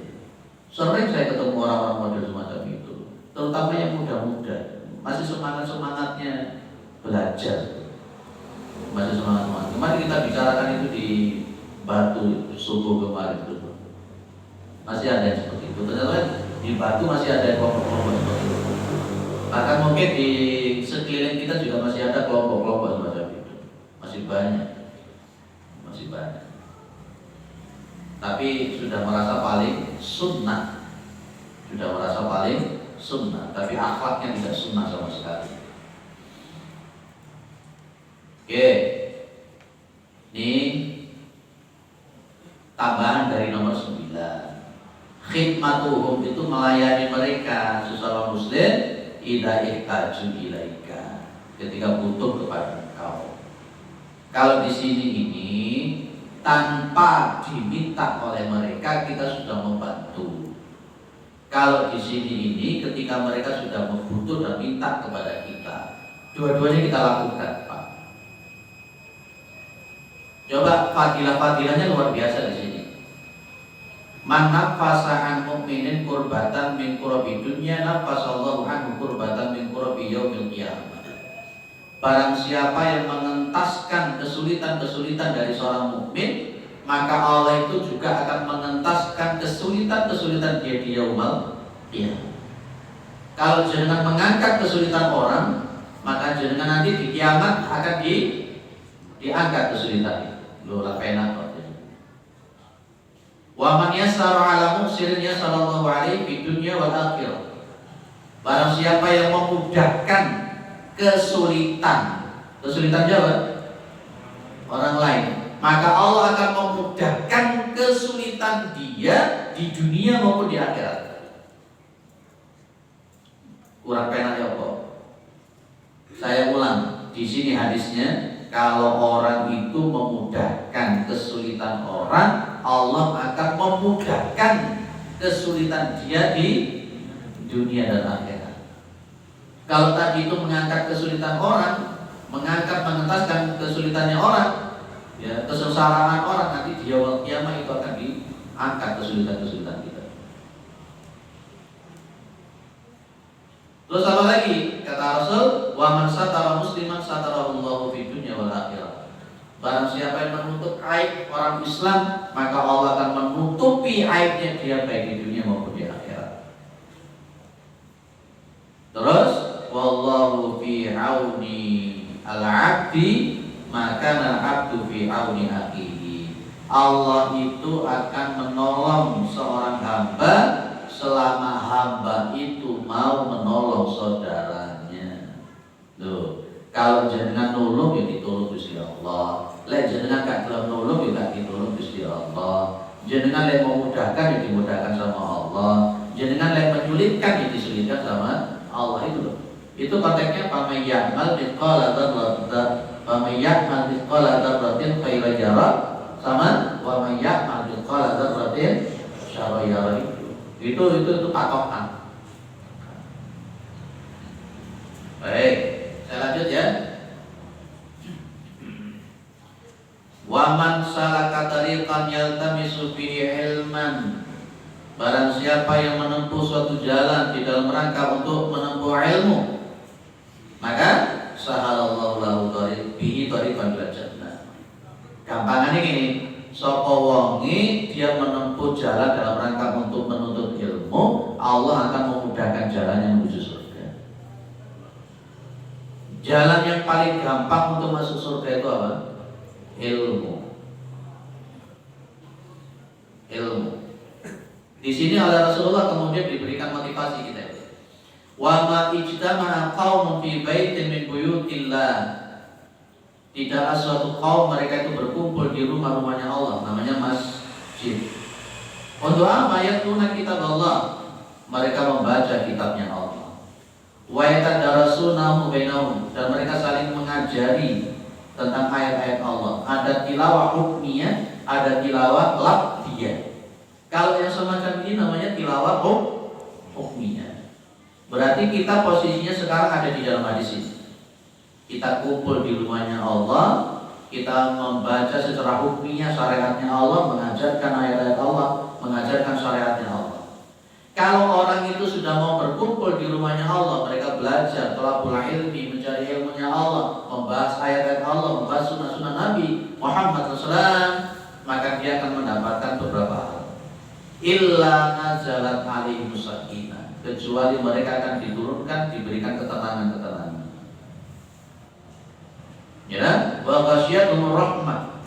Sering saya ketemu orang-orang model semacam itu, terutama yang muda-muda, masih semangat-semangatnya belajar. Masih semangat. Kemarin kita bicarakan itu di Batu subuh kemarin itu. Masih ada yang seperti itu. Ternyata di Batu masih ada kelompok-kelompok seperti itu. Bahkan mungkin di sekeliling kita juga masih ada kelompok-kelompok semacam itu. Masih banyak. Tapi sudah merasa paling sunnah. Tapi akhlaknya tidak sunnah sama sekali. Oke. Ini tambahan dari nomor 9. Khidmatuhum itu melayani mereka sesama muslim idza ihtaju ilaika, ketika butuh kepada engkau. Kalau di sini ini tanpa diminta oleh mereka kita sudah membantu. Kalau di sini ini ketika mereka sudah membutuh dan minta kepada kita, dua-duanya kita lakukan, Pak. Coba fadilah-fadilahnya luar biasa di sini. Man nafasa an mu'minin kurbatan min kurabi dunya nafasallahu anhu kurbatan min kurabi yaumil qiyamah. Barang siapa yang mengentaskan kesulitan-kesulitan dari seorang mukmin, maka Allah itu juga akan mengentaskan kesulitan-kesulitan dia di yaumil qiyamah. Kalau jenengan mengangkat kesulitan orang, maka jenengan nanti di kiamat akan diangkat kesulitan itu. Lola penak kok. Wa man yassara ala muksirin yassarallahu alaihi fid dunya wal akhirah. Barang siapa yang memudahkan kesulitan Jawa orang lain, maka Allah akan memudahkan kesulitan dia di dunia maupun di akhirat. Kurang penak ya kok. Saya ulang, di sini hadisnya, kalau orang itu memudahkan kesulitan orang, Allah akan memudahkan kesulitan dia di dunia dan akhirat. Kalau tadi itu mengangkat kesulitan orang, mengentaskan kesulitannya orang, ya, kesengsaraan orang, nanti di yaumul qiyamah itu akan diangkat kesulitan-kesulitan kita. Terus apa lagi? Kata Rasul, wa man satara musliman satarahullahu fid dunya wal akhirah. Barang siapa yang menutup aib orang Islam, maka Allah akan menutupi aibnya dia baik di dunia maupun di akhirat. Terus, wallahu fi auni al-'abdi maka al-'abdu fi auni akhihi. Allah itu akan menolong seorang hamba selama hamba itu mau menolong saudaranya. Loh, kalau jenengan nolong ya ditolong Gusti Allah. Lek jenengan gak gelem nolong ya gak ditolong Gusti Allah. Jenengan lek memudahkan ya dimudahkan sama Allah. Jenengan lek menyulitkan ya disulitkan sama Allah itu loh. Itu konteksnya faman ya'mal mithqala dzarratin khairan yara sama wa man ya'mal mithqala dzarratin syarran yara. Itu patokan. Baik, saya lanjut ya. Wa man salaka tariqan yaltamisu fihi ilman. Barang siapa yang menempuh suatu jalan di dalam rangka untuk menempuh ilmu, maka sahalallahu lahu bihi tariqan ila jannah. Gampangane gini, sapa wonge dia menempuh jalan dalam rangka untuk menuntut ilmu, Allah akan memudahkan jalannya menuju surga. Jalan yang paling gampang untuk masuk surga itu apa? Ilmu. Di sini oleh Rasulullah kemudian diberikan motivasi kita. Wa ma ijtama'a qaumun fi baitin min buyutillah. Tidaklah suatu kaum mereka itu berkumpul di rumah-rumahnya Allah, namanya masjid. Untuk apa? Yatluna kitab Allah. Mereka membaca kitabnya Allah. Wa yatadarasunahu bainahum, dan mereka saling mengajari tentang ayat-ayat Allah. Ada tilawah hukmiyah, ada tilawah lafziyah. Kalau yang semacam ini namanya tilawah hukmiyah. Berarti kita posisinya sekarang ada di dalam hadis ini. Kita kumpul di rumahnya Allah, kita membaca secara hukmiyah syariatnya Allah, mengajarkan ayat-ayat Allah, mengajarkan syariatnya Allah. Kalau orang itu sudah mau berkumpul di rumahnya Allah, mereka belajar, thalabul ilmi, mencari ilmunya Allah, membahas ayat-ayat Allah, membahas sunnah illa nazalat alaihim sakinah, kecuali mereka akan diturunkan, diberikan ketenangan-ketenangan. Ya, wa ghasyiyatuhum rahmah,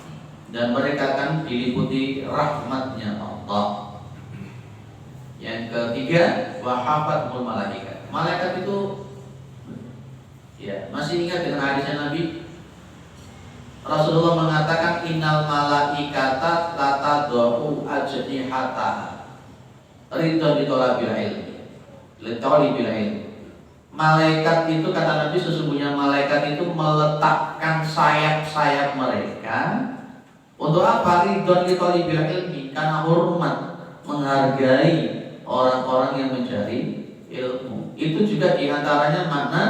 dan mereka akan diliputi rahmatnya Allah. Yang ketiga, wa hafathumul malaikat. Malaikat itu, ya, masih ingat dengan hadisnya Nabi? Rasulullah mengatakan innal malaikata latadhu ajnihataha ridha litolabil ilmi. Malaikat itu, kata Nabi, sesungguhnya malaikat itu meletakkan sayap-sayap mereka untuk apa? Ridha litolabil ilmi, karena hormat, menghargai orang-orang yang mencari ilmu. Itu juga diantaranya makna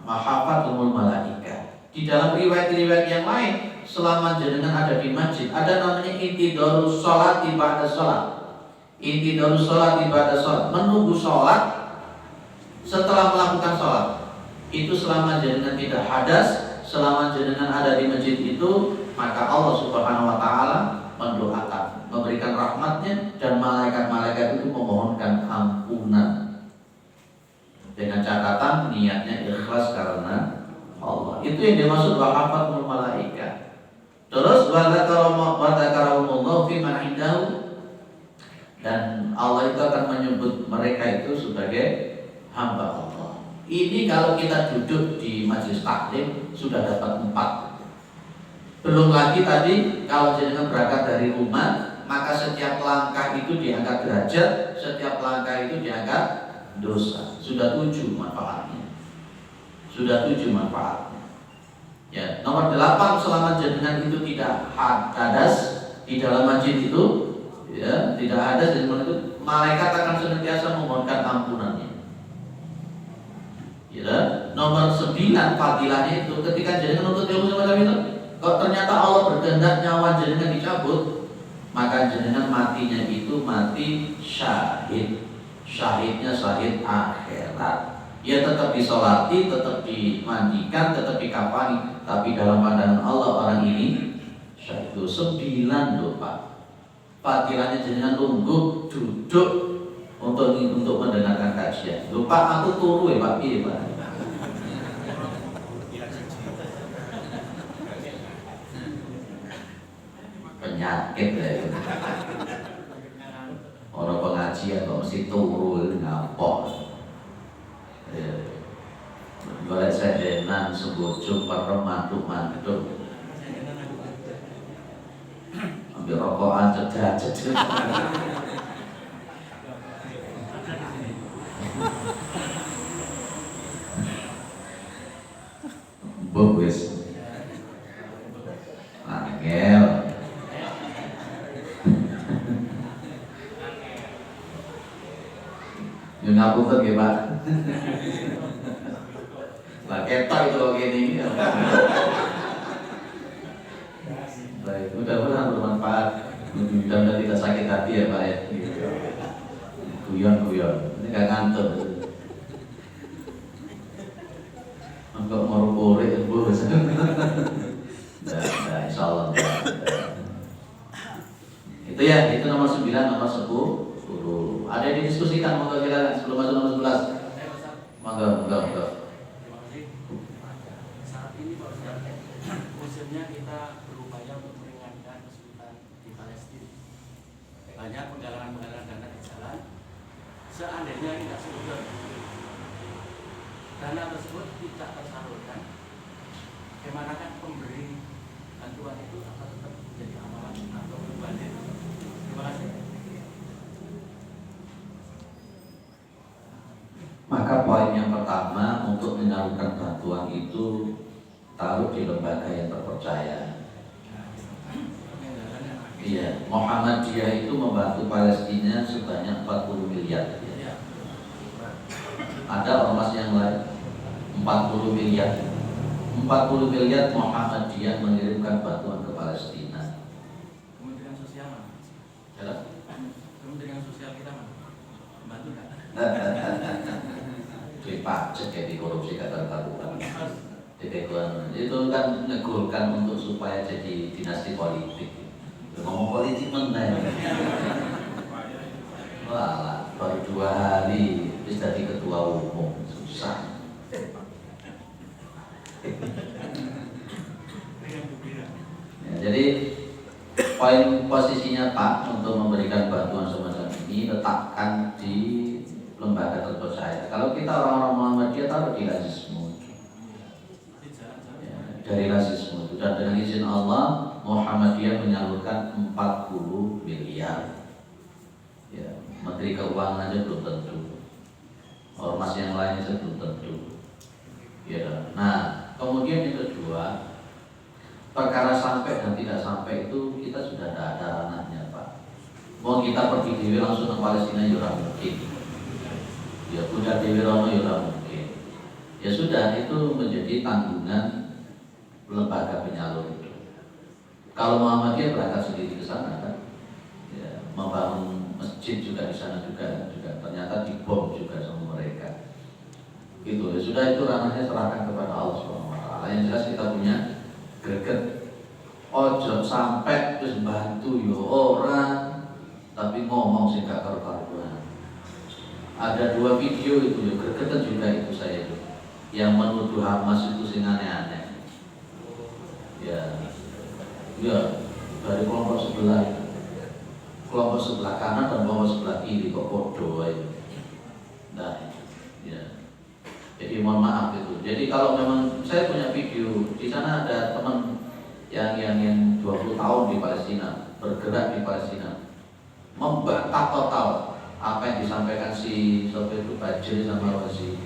mahafatul malaikat. Di dalam riwayat-riwayat yang lain, selama jenengan ada di masjid, ada namanya intidharus sholat ibadah sholat. Intidharus sholat ibadah sholat, menunggu sholat setelah melakukan sholat. Itu selama jenengan tidak hadas, selama jenengan ada di masjid itu, maka Allah Subhanahu wa Ta'ala mendoakan, memberikan rahmatnya, dan malaikat-malaikat itu memohonkan ampunan dengan catatan niatnya ikhlas karena Allah. Itu yang dimaksud wa hafathul malaikat. Terus wa dzakarahumullahu fi man indahu, dan Allah itu akan menyebut mereka itu sebagai hamba Allah. Ini kalau kita duduk di majelis taklim sudah dapat 4. Belum lagi tadi kalau jenengan berangkat dari rumah, maka setiap langkah itu diangkat derajat, setiap langkah itu diangkat dosa. Sudah 7 manfaatnya. Sudah 7 manfaatnya. Ya, nomor 8, selama jenengan itu tidak hadas di dalam masjid itu, ya, tidak hadas di dalam itu, malaikat akan senantiasa memohonkan ampunannya. Ya, nomor 9 fadilahnya itu, ketika jenengan menuntut ilmu semacam itu, kalau ternyata Allah berkehendak nyawa jenengan dicabut, maka jenengan matinya itu mati syahid. Syahidnya syahid akhirat. Ya, tetap disolati, tetap dimandikan, tetap dikafani, tapi dalam pandangan Allah orang ini syahid. 9 loh Pak. Fadilahnya jenengan tunggu duduk untuk mendengarkan kajian. Loh Pak, aku turu ya Pak, iya Pak. Penyakit ya itu. Orang pengajian kok mesti turu itu ngampok. Ya. Golek sedenan sebojo perem mantuk-mantuk. Ambil rokokan cedak-cedak. Bagus. Angel. Yang ngapunten nggih, Pak. Lah ketok itu kok gini. Baik, mudah-mudahan bermanfaat. Mudah-mudahan tidak sakit hati ya Pak ya. Guyon-guyon. Ini gak ngantuk. Untuk merupuri Bu. Nah, insyaallah. Itu ya, itu nomor 9, nomor 10. Ada yang didiskusikan, monggo silakan sebelum masuk nomor 11. Monggo. Saat ini Pak Ustaz, khususnya kita berupaya untuk meringankan kesulitan di Palestina. Banyak penggalangan dana di jalan. Seandainya tidak sudah dana tersebut tidak tersalurkan, bagaimanakah pemberi bantuan itu akan tetap menjadi amalan atau berbanding? Terima kasih. Maka poin yang pertama, untuk menyalurkan bantuan itu taruh di lembaga yang terpercaya. Iya, Muhammadiyah itu membantu Palestina sebanyak 40 miliar. Ada ormas yang lain 40 miliar. 40 miliar Muhammadiyah mengirimkan bantuan ke Palestina. Kementerian Sosial mana? Jalan? Kementerian Sosial kita mana? Membantu nggak? Duit pajak ya, di korupsi kata-kata itu kan ngegolkan untuk supaya jadi dinasti politik. Ngomong politik meneh. Wah, baru 2 hari bisa jadi ketua umum, susah. Ya, jadi poin posisinya Pak untuk memberikan bantuan semacam ini letakkan di lembaga terpercaya. Kalau kita orang-orang Muhammadiyah taruh di rasisme, ya, dari rasisme itu, dan dengan izin Allah Muhammadiyah menyalurkan 40 miliar. Ya, Menteri Keuangan aja belum tentu, ormas yang lain aja belum tentu. Ya, nah kemudian yang kedua, perkara sampai dan tidak sampai itu kita sudah tidak ada ranahnya Pak. Mau kita pergi dewi langsung ke Palestina ya mungkin. Ya udah dewi rono ya mungkin. Ya sudah, itu menjadi tanggungan lembaga penyalur itu. Kalau Muhammadiyah berangkat sendiri ke sana kan, ya, membangun masjid juga di sana juga ternyata dibom juga sama mereka. Gitu ya sudah, itu ranahnya serahkan kepada Allah SWT. Yang jelas kita punya greget. Ojo sampai terus bantu yo orang tapi ngomong sih gak karuan. Ada 2 video itu yo gregetan juga itu saya itu, yang menuduh Hamas itu sing aneh-aneh. Ya, dari kelompok sebelah kanan dan kelompok sebelah kiri kok bodoh itu. Nah, ya. Jadi mohon maaf itu. Jadi kalau memang saya punya video di sana, ada teman yang 20 tahun di Palestina, bergerak di Palestina, membantah total apa yang disampaikan si Sofir Bajir sama Wazi.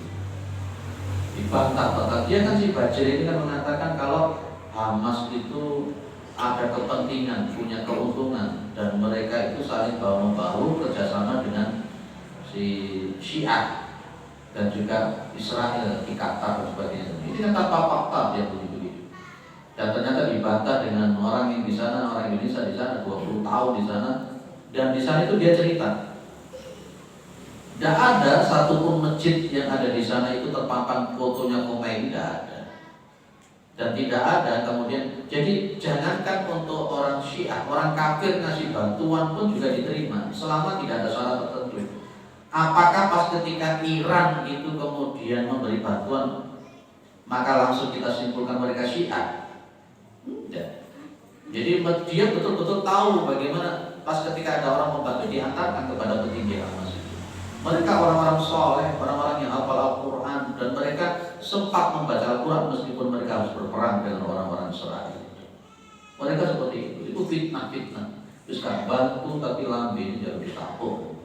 Dibantah total. Dia kan si Bajir ini kan mengatakan kalau Hamas itu ada kepentingan, punya keuntungan, dan mereka itu saling bahu-membahu kerjasama dengan si Syiah dan juga Israel di Qatar dan sebagainya. Ini kan tanpa fakta dia begitu. Dan ternyata dibantah dengan orang yang di sana, orang Indonesia di sana 20 tahun di sana, dan di sana itu dia cerita, tidak ada satupun masjid yang ada di sana itu terpampang fotonya Khomeini, tidak ada. Dan tidak ada kemudian, jadi jangankan untuk orang Syiah, orang kafir ngasih bantuan pun juga diterima selama tidak ada syarat tertentu. Apakah pas ketika Iran itu kemudian memberi bantuan maka langsung kita simpulkan mereka Syiah? Tidak. Jadi dia betul-betul tahu bagaimana pas ketika ada orang membantu diantarkan kepada petinggi Hamas. Mereka orang-orang soleh, orang-orang yang hafal Al-Quran, dan mereka sempat membaca Al-Quran meskipun mereka harus berperang dengan orang-orang Israel. Mereka seperti itu fitnah-fitnah. Terus kan bantu tapi lambe ini jangan ditapuk.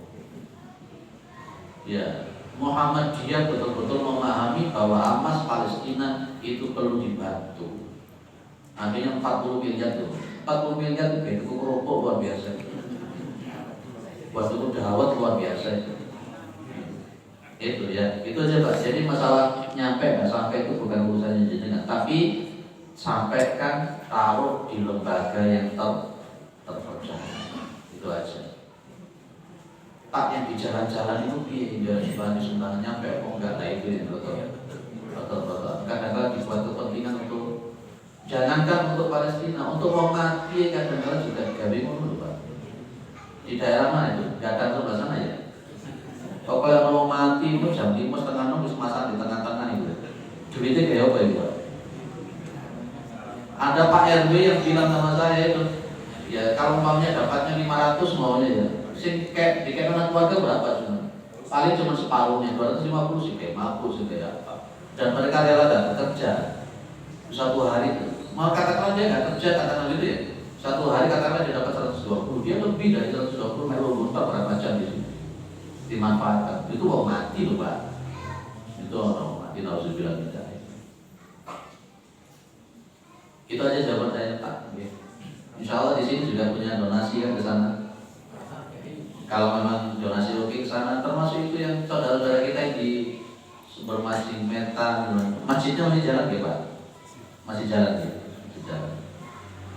Ya, Muhammadiyah betul-betul memahami bahwa Hamas Palestina itu perlu dibantu. Akhirnya 40 miliar itu, 40 miliar itu kerupuk luar biasa. Buat itu dawat luar biasa. Itu ya, itu aja Pak. Jadi masalah nyampe nggak sampai itu bukan urusannya jenengan, tapi sampaikan, taruh di lembaga yang terpercaya. Itu aja. Pak yang di jalan-jalan itu dia sumbangan nyampe kok enggak, nah itu yang betul. Kadang-kadang dibuat kepentingan untuk, jangankan untuk Palestina, untuk orang mati kadang-kadang juga digawe ngono Pak. Di daerah mana itu? Gak ada sebelah sana ya. Kalau mau mati itu jam 5:30 bisa masang di tengah-tengah itu. Duitnya kayak apa itu? Ada Pak RW yang bilang sama saya itu, ya kalau umpamanya dapatnya 500 maunya ya. Sing kayak di kementerian keluarga berapa cuma? Paling cuma separuhnya, 250 sih kayak mampu sih kayak apa. Dan mereka rela gak bekerja 1 hari itu. Mau katakanlah dia gak kerja, katakanlah gitu ya. 1 hari katakanlah dia dapat 120, dia lebih dari 120 melu berapa jam di sini. Dimanfaatkan, itu orang mati loh Pak. Itu orang mati, nauzubillah min dzalik. Itu aja jawaban saya Pak. Insya Allah di sini juga punya donasi kan ke sana. Kalau memang donasi oke ke sana, termasuk itu yang saudara-saudara kita yang di Sumber Masjid Metan, masjidnya masih jalan ya Pak? Masih jalan ya? Masih jalan.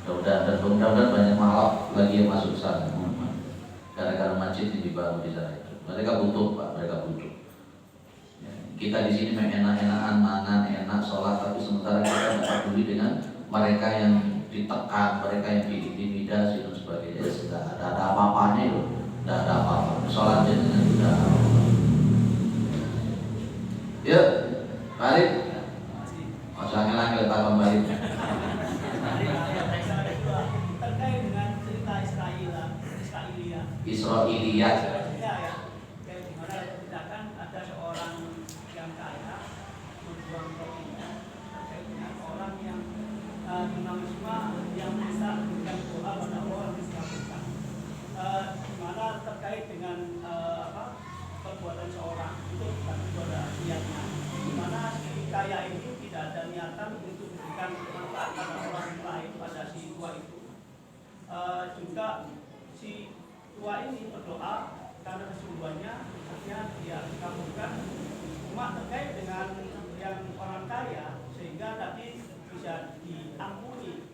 Mudah-mudahan banyak maaf lagi yang masuk ke sana. Gara-gara masjid yang dibangun di sana. Mereka butuh Pak, mereka butuh. Ya, kita di sini enak-enakan, mangan, enak, sholat, tapi sementara kita tidak peduli dengan mereka yang ditekan, mereka yang diintimidasi dan sebagainya. Sudah ada apa-apanya itu. Tidak ada apa-apa. Sholat dengan sudah apa-apa. Yuk, balik. Masanya lagi letak balik. Terkait dengan cerita Israiliyah. Israiliyah. Ya, kayak gimana diceritakan ada seorang yang kaya berjuang rotinya terkait dengan orang yang tunawisma yang bisa memberikan doa pada Allah yang dikabulkan. Dimana terkait dengan perbuatan seorang itu bukan pada niatnya. Dimana si kaya ini tidak ada niatan untuk memberikan manfaat pada orang lain pada si tua itu. Juga si tua ini berdoa karena kesungguhannya akhirnya dia dikabulkan. Cuma terkait dengan yang orang kaya sehingga tadi bisa diampuni,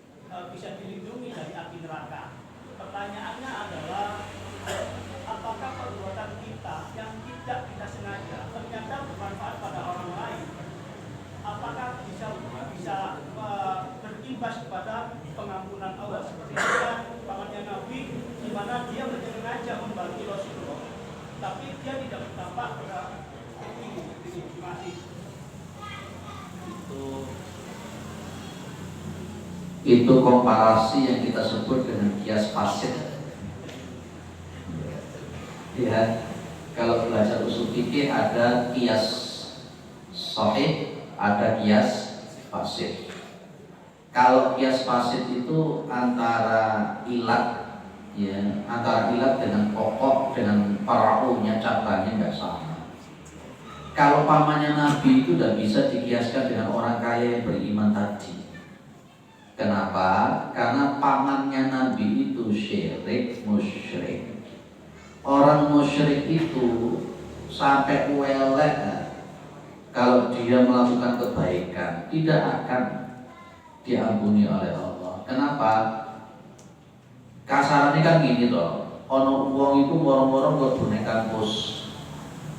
bisa dilindungi dari api neraka. Pertanyaannya adalah apakah perbuatan kita yang tidak kita sengaja ternyata bermanfaat pada orang lain? Apakah bisa berimbas kepada pengampunan Allah seperti yang pamannya Nabi di mana dia sengaja membantu Rasulullah tapi dia tidak berdampak pada itu komparasi yang kita sebut dengan kias fasid. Ya, kalau belajar usul fikih ada kias sahih, ada kias fasid. Kalau kias fasid itu antara ilat, ya, antara ilat dengan pokok dengan faraunya cabangnya nggak sama. Kalau pamannya Nabi itu tidak bisa dikiaskan dengan orang kaya yang beriman tadi. Kenapa? Karena pamannya Nabi itu syirik, musyrik. Orang musyrik itu sampai welek, kalau dia melakukan kebaikan tidak akan diampuni oleh Allah. Kenapa? Kasarannya kan gini toh. Ono wong itu moro-moro mlebu ning kampus,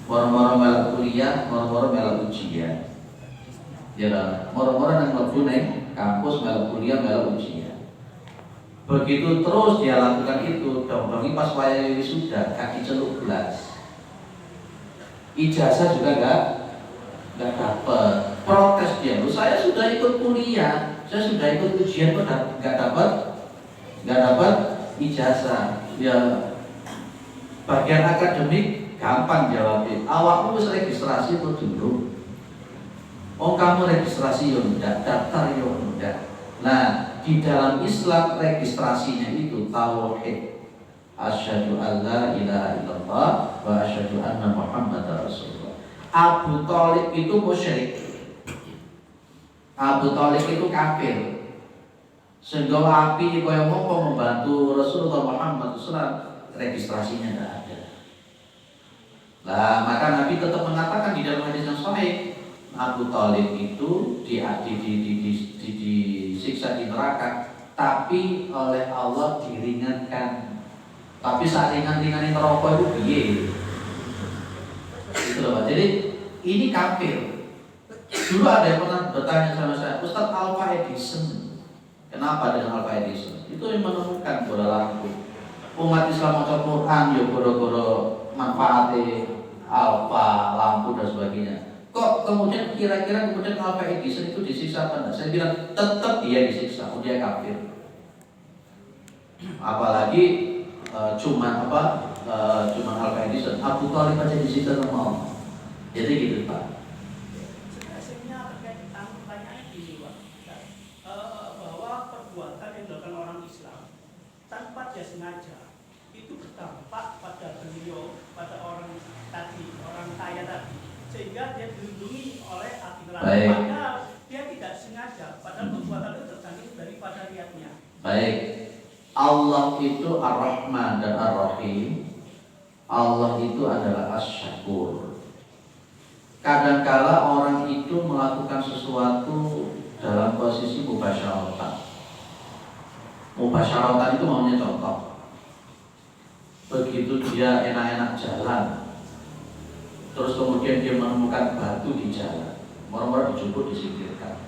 moro-moro melok kuliah, moro-moro melok ujian. Ya lah, moro-moro nang mlebu ning kampus, melok kuliah, melok ujian. Begitu terus dia lakukan itu, dong-dongi pas wayah wisuda kaki celuk belas. Ijazah juga nggak dapat. Protes dia, saya sudah ikut kuliah, saya sudah ikut ujian kok nggak dapat ijazah. Ya bagian akademik gampang jawabin. Awakmu wis registrasi itu dulu. Oh kamu registrasi ya udah, daftar ya udah. Nah di dalam Islam registrasinya itu tauhid. Asyhadu alla ilaha illallah wa asyhadu anna Muhammadar Rasulullah. Abu Thalib itu musyrik. Abu Thalib itu kafir. Sehingga api kaya ngopo membantu Rasulullah Muhammad SAW, registrasinya tidak ada. Lah maka Nabi tetap mengatakan di dalam hadis yang sahih, Abu Thalib itu disiksa di neraka, tapi oleh Allah diringankan. Tapi saat ringan-ringanin neraka itu piye? Gitu loh. Jadi ini kafir. Dulu ada yang pernah bertanya sama saya, Ustaz, Alfa Edison, kenapa dengan Alfa Edison? Itu yang menemukan bola lampu. Umat Islam maca Quran ya goro-goro manfaatnya Alfa lampu dan sebagainya. Kok kemudian kira-kira kemudian Alfa Edison itu disiksa apa enggak? Saya bilang tetap dia disiksa, dia kafir. Apalagi cuman Alfa Edison, Abu Thalib aja disiksa sama Allah. Jadi gitu Pak. Sebenarnya terkait pertanyaannya gini Pak, bahwa perbuatan yang dilakukan orang Islam tanpa dia sengaja itu berdampak pada beliau, pada orang tadi, orang kaya tadi, sehingga dia dilindungi oleh api neraka. Padahal dia tidak sengaja, padahal perbuatan itu tergantung daripada niatnya. Baik, Allah itu Ar-Rahman dan Ar-Rahim. Allah itu adalah Asy-Syakur. Kadangkala orang itu melakukan sesuatu dalam posisi mubasyaratan. Mubasyaratan itu maunya contoh. Begitu dia enak-enak jalan, terus kemudian dia menemukan batu di jalan, moro-moro dijupuk, disingkirkan.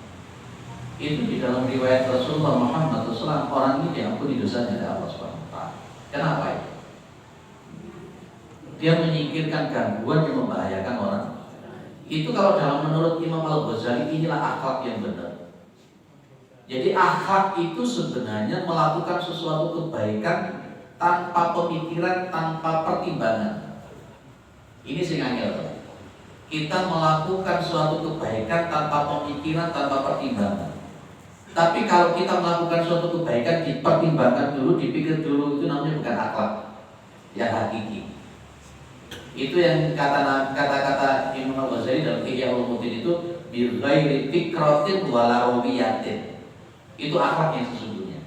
Itu di dalam riwayat Rasulullah Muhammad SAW, orang ini diampuni dosanya oleh Allah SWT. Kenapa itu? dia menyingkirkan gangguan yang membahayakan orang. Itu kalau dalam menurut Imam Al-Ghazali inilah akhlak yang benar. Jadi akhlak itu sebenarnya melakukan sesuatu kebaikan tanpa pemikiran, tanpa pertimbangan. Ini sing angel. Kita melakukan suatu kebaikan tanpa pemikiran, tanpa pertimbangan. Tapi kalau kita melakukan suatu kebaikan dipertimbangkan dulu, dipikir dulu, itu namanya bukan akhlak yang hakiki. Itu yang kata-kata Imam Al-Ghazali dalam Ihya Ulumuddin itu bi ghairi fikratin wala rawiyatin. Itu akhlak yang sesungguhnya.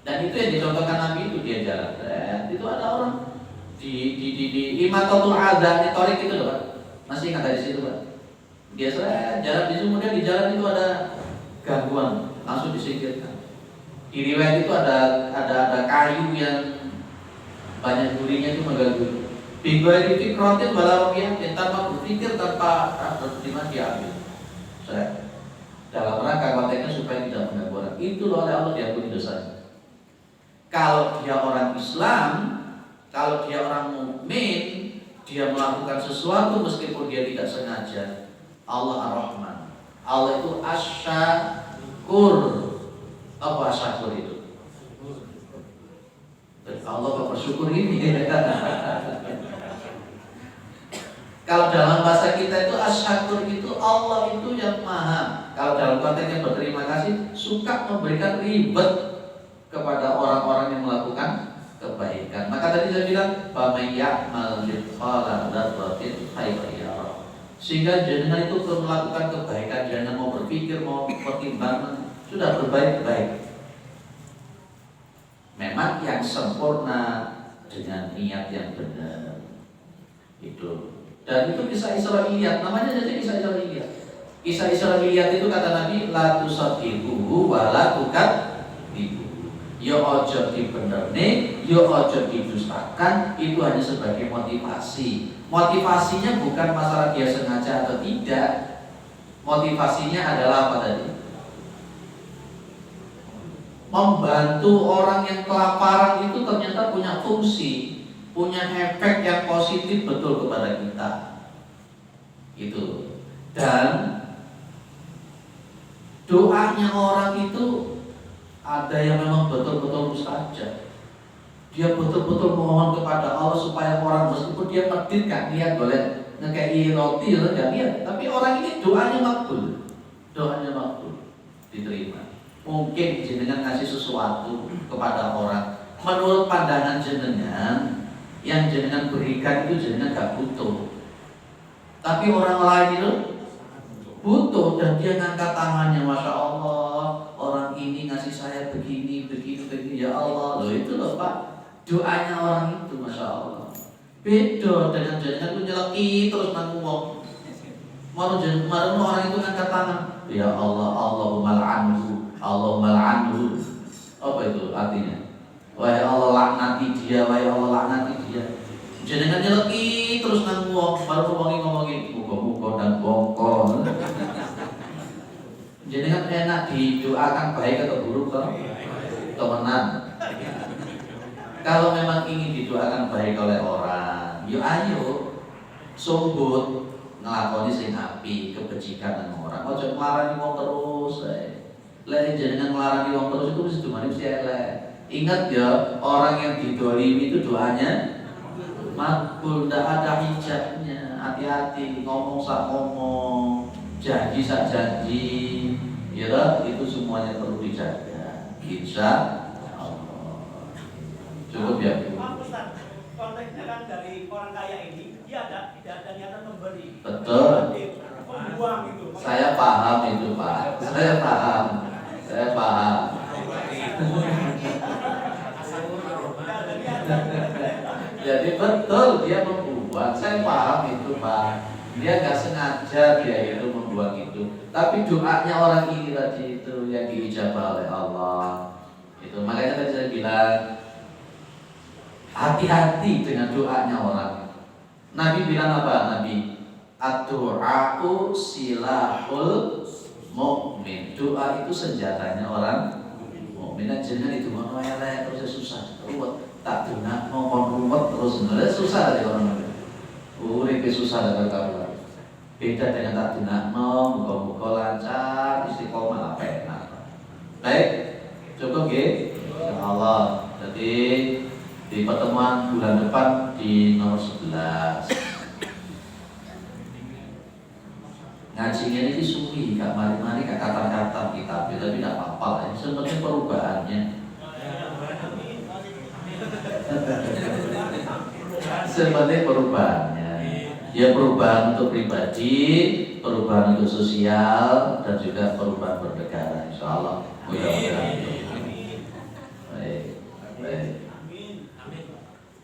Dan itu yang dicontohkan Nabi itu dia jalan. Itu ada orang di Imatatul Adha di Torik itu loh Pak. Masih ingat dari situ Pak? Biasa jalan di kemudian di jalan itu ada gangguan, langsung disingkirkan. Di riwayat itu ada kayu yang banyak durinya itu mengganggu. Binggai itu krotin balawiyah tanpa berpikir, tanpa berterima diambil. Dalam rangka konteksnya supaya tidak mengganggu orang. Itu oleh Allah diampuni dosanya. Kalau dia orang Islam, kalau dia orang mukmin, dia melakukan sesuatu meskipun dia tidak sengaja. Allah Ar-Rahman. Allah itu Asy-Syakur. Apa Asy-Syakur itu? Allah kok bersyukur ini. Kalau dalam bahasa kita itu Asy-Syakur itu Allah itu yang maha. Kalau dalam konteksnya berterima kasih, suka memberikan ribet kepada orang-orang yang melakukan kebaikan. Maka tadi saya bilang faman ya'mal mithqala dzarratin khairan yarah. Sehingga jenengan itu melakukan kebaikan, jangan mau berpikir, mau pertimbangan, sudah berbaik-baik. Memang yang sempurna dengan niat yang benar. Itu. Dan itu kisah Israiliyat, namanya saja kisah Israiliyat. Kisah Israiliyat itu kata Nabi la tusaddiquhu wa la tukadzibuhu. Ya ojo dibenerne, ya ojo didustakan, itu hanya sebagai motivasi. Motivasinya bukan masalah dia sengaja atau tidak. Motivasinya adalah apa tadi? Membantu orang yang kelaparan itu ternyata punya fungsi, punya efek yang positif betul kepada kita. Itu. Dan doanya orang itu ada yang memang betul-betul mustajab. Dia betul-betul mohon kepada Allah supaya orang meskipun dia medit kan lihat boleh ngekei roti enggak lihat, tapi orang ini doanya makbul. Doanya makbul, diterima. Mungkin jenengan ngasih sesuatu kepada orang menurut pandangan jenengan yang jenengan berikan itu jenengan gak butuh, tapi orang lain itu butuh dan dia ngangkat tangannya, Masya Allah, orang ini ngasih saya begini, ya Allah, loh itu loh Pak, doanya orang itu, Masya Allah. Beda dengan jenengan itu nyeleki terus nanggung. Mau orang itu ngangkat tangan, ya Allah, Allahumma la'anhu, Allahumma la'anhu. Apa itu artinya? Wahai Allah laknati dia, wahai Allah laknati dia. Jenengan nyeleki terus nanggung, baru ngomongin muka-muka dan bongkol. Jenengan enak didoakan baik atau buruk toh? Temenan. Kalau memang ingin didoakan baik oleh orang, yuk ayo sumbut ngelakoni sing api, kebajikan dengan orang. Ojo nglarani wong terus. Lek jenengan nglarani wong terus itu mesti dumani mesti elek. Ingat ya, orang yang didolimi itu doanya makbul, tidak ada hijabnya. Hati-hati, ngomong sak ngomong, janji sak janji, ya itu semuanya perlu dijaga. Insya Allah. Cukup ya. Pak Ustaz, konteksnya kan dari orang kaya ini dia tidak ada niatan memberi. Betul. Membuang itu. Saya paham itu Pak. Saya paham. Jadi betul dia membuang. Saya paham itu Pak. Dia nggak sengaja dia itu membuang itu. Tapi doanya orang ini tadi itu yang diijabah oleh Allah. Itu makanya tadi saya bilang hati-hati dengan doanya orang. Nabi bilang apa? Nabi ad-du'a'u silahul mu'min. Doa itu senjatanya orang mukmin. Jangan itu ngono elek terus susah ruwet. tak dengar ngomong rumput terus sebenarnya susah aja orang urip susah ada karuan. Beda dengan tak dengar muga-muga lancar istiqomah apa enak. Baik, cukup nggih. Insyaallah. Jadi di pertemuan bulan depan di nomor 11. Ngajinya ini suwi, gak mari-mari gak kata-kata kita, tapi tidak apa-apa lah. Yang penting perubahannya. Sebenarnya perubahannya, ya perubahan untuk pribadi, perubahan untuk sosial, dan juga perubahan bernegara. Insyaallah. Mudah-mudahan. Baik, baik.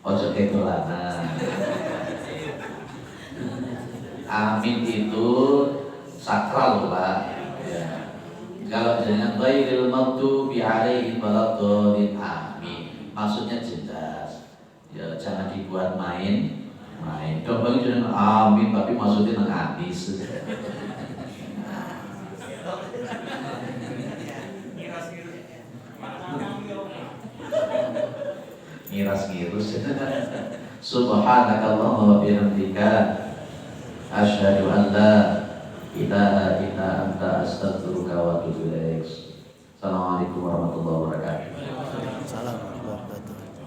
Ojo ketulanan. Amin itu sakral loh Pak. Ya. Kalau jangan ghairil maghdubi alaihim waladdallin, amin. Maksudnya jelas. Ya jangan dibuat main. Coba jangan amin tapi maksudnya nangis. Ngiras-ngirus. Subhanakallahumma wa bihamdika asyhadu an la ilaha illa anta astaghfiruka wa atubu ilaik. Assalamualaikum warahmatullahi wabarakatuh. Salam.